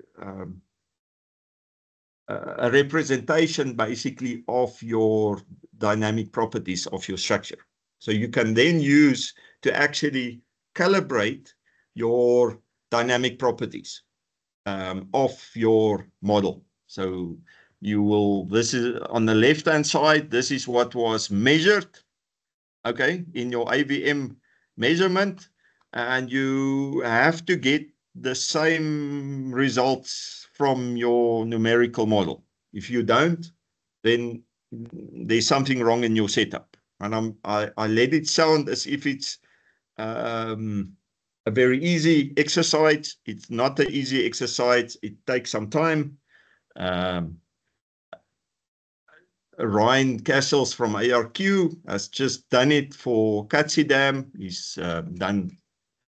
representation basically of your dynamic properties of your structure. So you can then use to actually calibrate your dynamic properties of your model. So this is on the left-hand side, this is what was measured, okay, in your AVM measurement, and you have to get the same results from your numerical model. If you don't, then there's something wrong in your setup. And I let it sound as if it's a very easy exercise. It's not an easy exercise. It takes some time. Ryan Castles from ARQ has just done it for Katsi Dam. He's done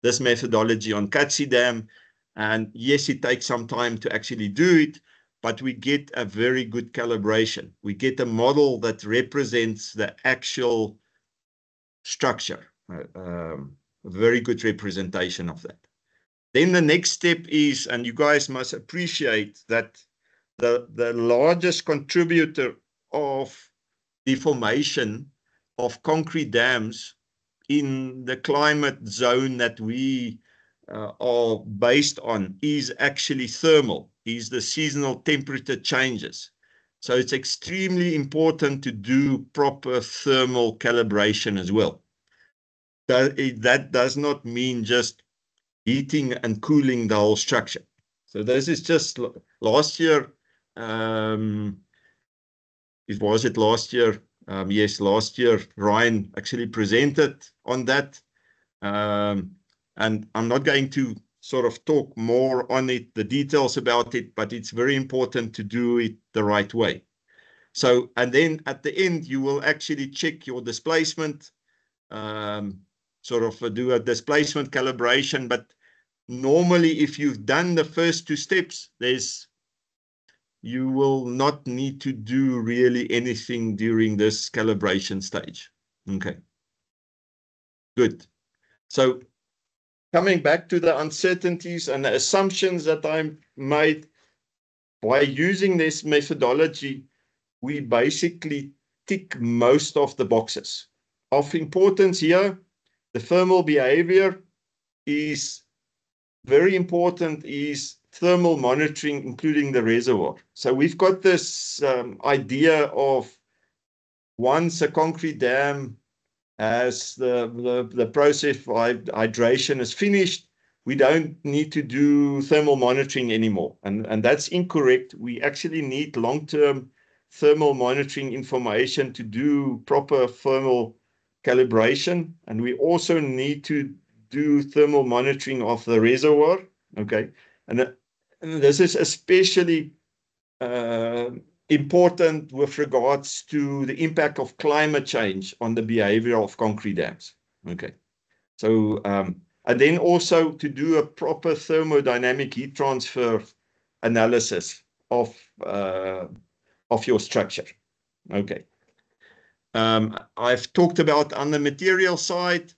this methodology on Katsi Dam. And yes, it takes some time to actually do it, but we get a very good calibration. We get a model that represents the actual structure, a very good representation of that. Then the next step is, and you guys must appreciate that the largest contributor of the formation of concrete dams in the climate zone that we are based on is actually thermal, is the seasonal temperature changes. So it's extremely important to do proper thermal calibration as well. That does not mean just heating and cooling the whole structure. So this is just last year. Was it last year? Yes, last year, Ryan actually presented on that. And I'm not going to sort of talk more on it, the details about it, but it's very important to do it the right way. So, and then at the end, you will actually check your displacement, sort of do a displacement calibration. But normally, if you've done the first two steps, you will not need to do really anything during this calibration stage. Okay. Good. So coming back to the uncertainties and the assumptions that I made, by using this methodology, we basically tick most of the boxes. Of importance here, the thermal behavior is very important, is thermal monitoring, including the reservoir. So we've got this idea of once a concrete dam as the process of hydration is finished, we don't need to do thermal monitoring anymore. And that's incorrect. We actually need long-term thermal monitoring information to do proper thermal calibration. And we also need to do thermal monitoring of the reservoir. Okay. And this is especially important with regards to the impact of climate change on the behavior of concrete dams. Okay. So, and then also to do a proper thermodynamic heat transfer analysis of your structure. Okay. I've talked about on the material side.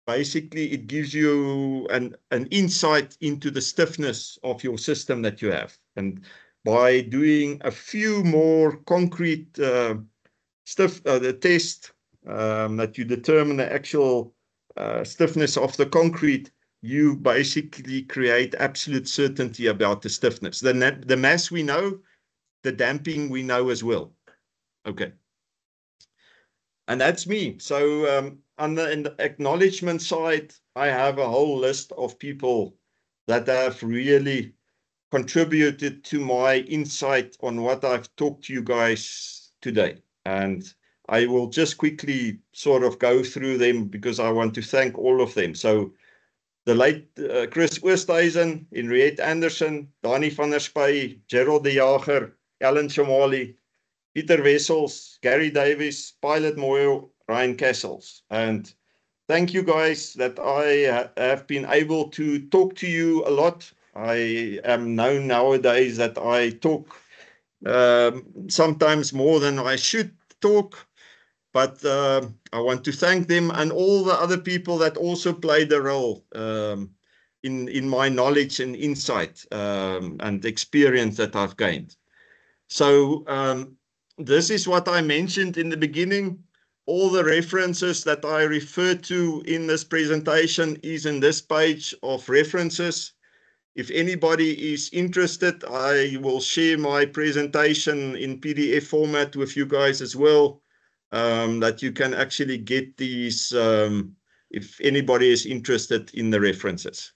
Basically, it gives you an insight into the stiffness of your system that you have. And by doing a few more concrete the test that you determine the actual stiffness of the concrete, you basically create absolute certainty about the stiffness. The mass we know, the damping we know as well. Okay. And that's me. So on the acknowledgement side, I have a whole list of people that have really contributed to my insight on what I've talked to you guys today. And I will just quickly sort of go through them because I want to thank all of them. So the late Chris Oosthuizen, Henriette Anderson, Dani van der Spy, Gerald de Jager, Ellen Shamali, Peter Wessels, Gary Davis, Pilot Moyo, Ryan Castles. And thank you guys that I have been able to talk to you a lot. I am known nowadays that I talk sometimes more than I should talk, but I want to thank them and all the other people that also played a role in my knowledge and insight and experience that I've gained. So this is what I mentioned in the beginning. All the references that I refer to in this presentation is in this page of references. If anybody is interested, I will share my presentation in PDF format with you guys as well, that you can actually get these if anybody is interested in the references.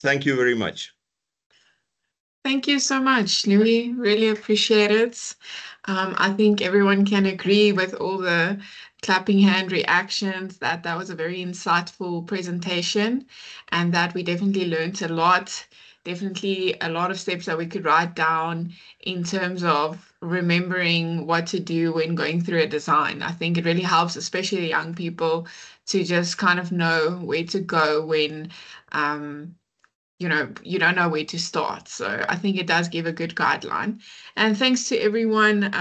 Thank you very much. Thank you so much, Louis. Really appreciate it. I think everyone can agree with all the clapping hand reactions that was a very insightful presentation and that we definitely learned a lot definitely a lot of steps that we could write down in terms of remembering what to do when going through a design. I think it really helps, especially the young people, to just kind of know where to go when you know, you don't know where to start. So I think it does give a good guideline. And thanks to everyone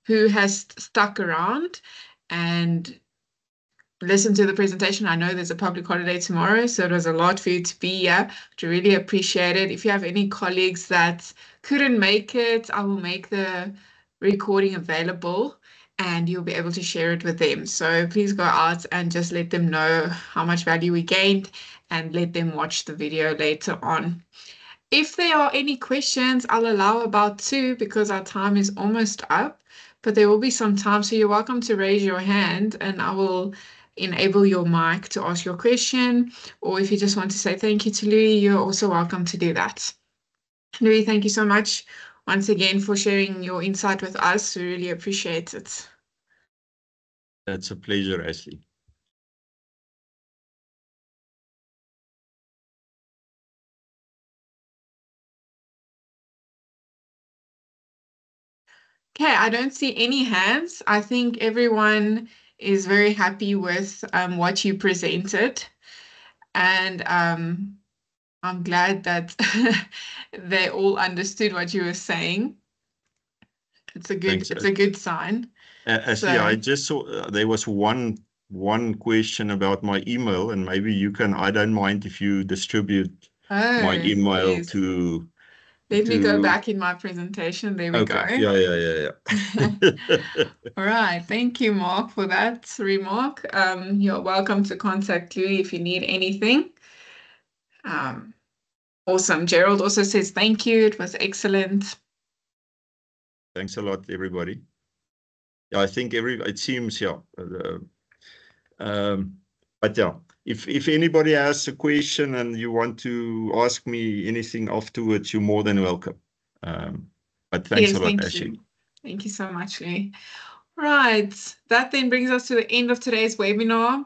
who has stuck around and listened to the presentation. I know there's a public holiday tomorrow, so it was a lot for you to be here. I really appreciate it. If you have any colleagues that couldn't make it, I will make the recording available and you'll be able to share it with them. So please go out and just let them know how much value we gained and let them watch the video later on. If there are any questions, I'll allow about 2 because our time is almost up, but there will be some time. So you're welcome to raise your hand and I will enable your mic to ask your question. Or if you just want to say thank you to Louis, you're also welcome to do that. Louis, thank you so much once again for sharing your insight with us. We really appreciate it. That's a pleasure, Ashley. Okay, I don't see any hands. I think everyone is very happy with what you presented. And I'm glad that they all understood what you were saying. It's a good sign. Ashley, I just saw there was one question about my email, and maybe you can. I don't mind if you distribute my email yes. to. Let me go back in my presentation. There we go. Yeah. All right. Thank you, Mark, for that remark. You're welcome to contact Louis if you need anything. Awesome. Gerald also says thank you. It was excellent. Thanks a lot, everybody. Yeah, I think it seems, yeah. But yeah, if anybody has a question and you want to ask me anything afterwards, you're more than welcome. But thanks a lot, Ashley. Thank you so much, Lee. Right. That then brings us to the end of today's webinar.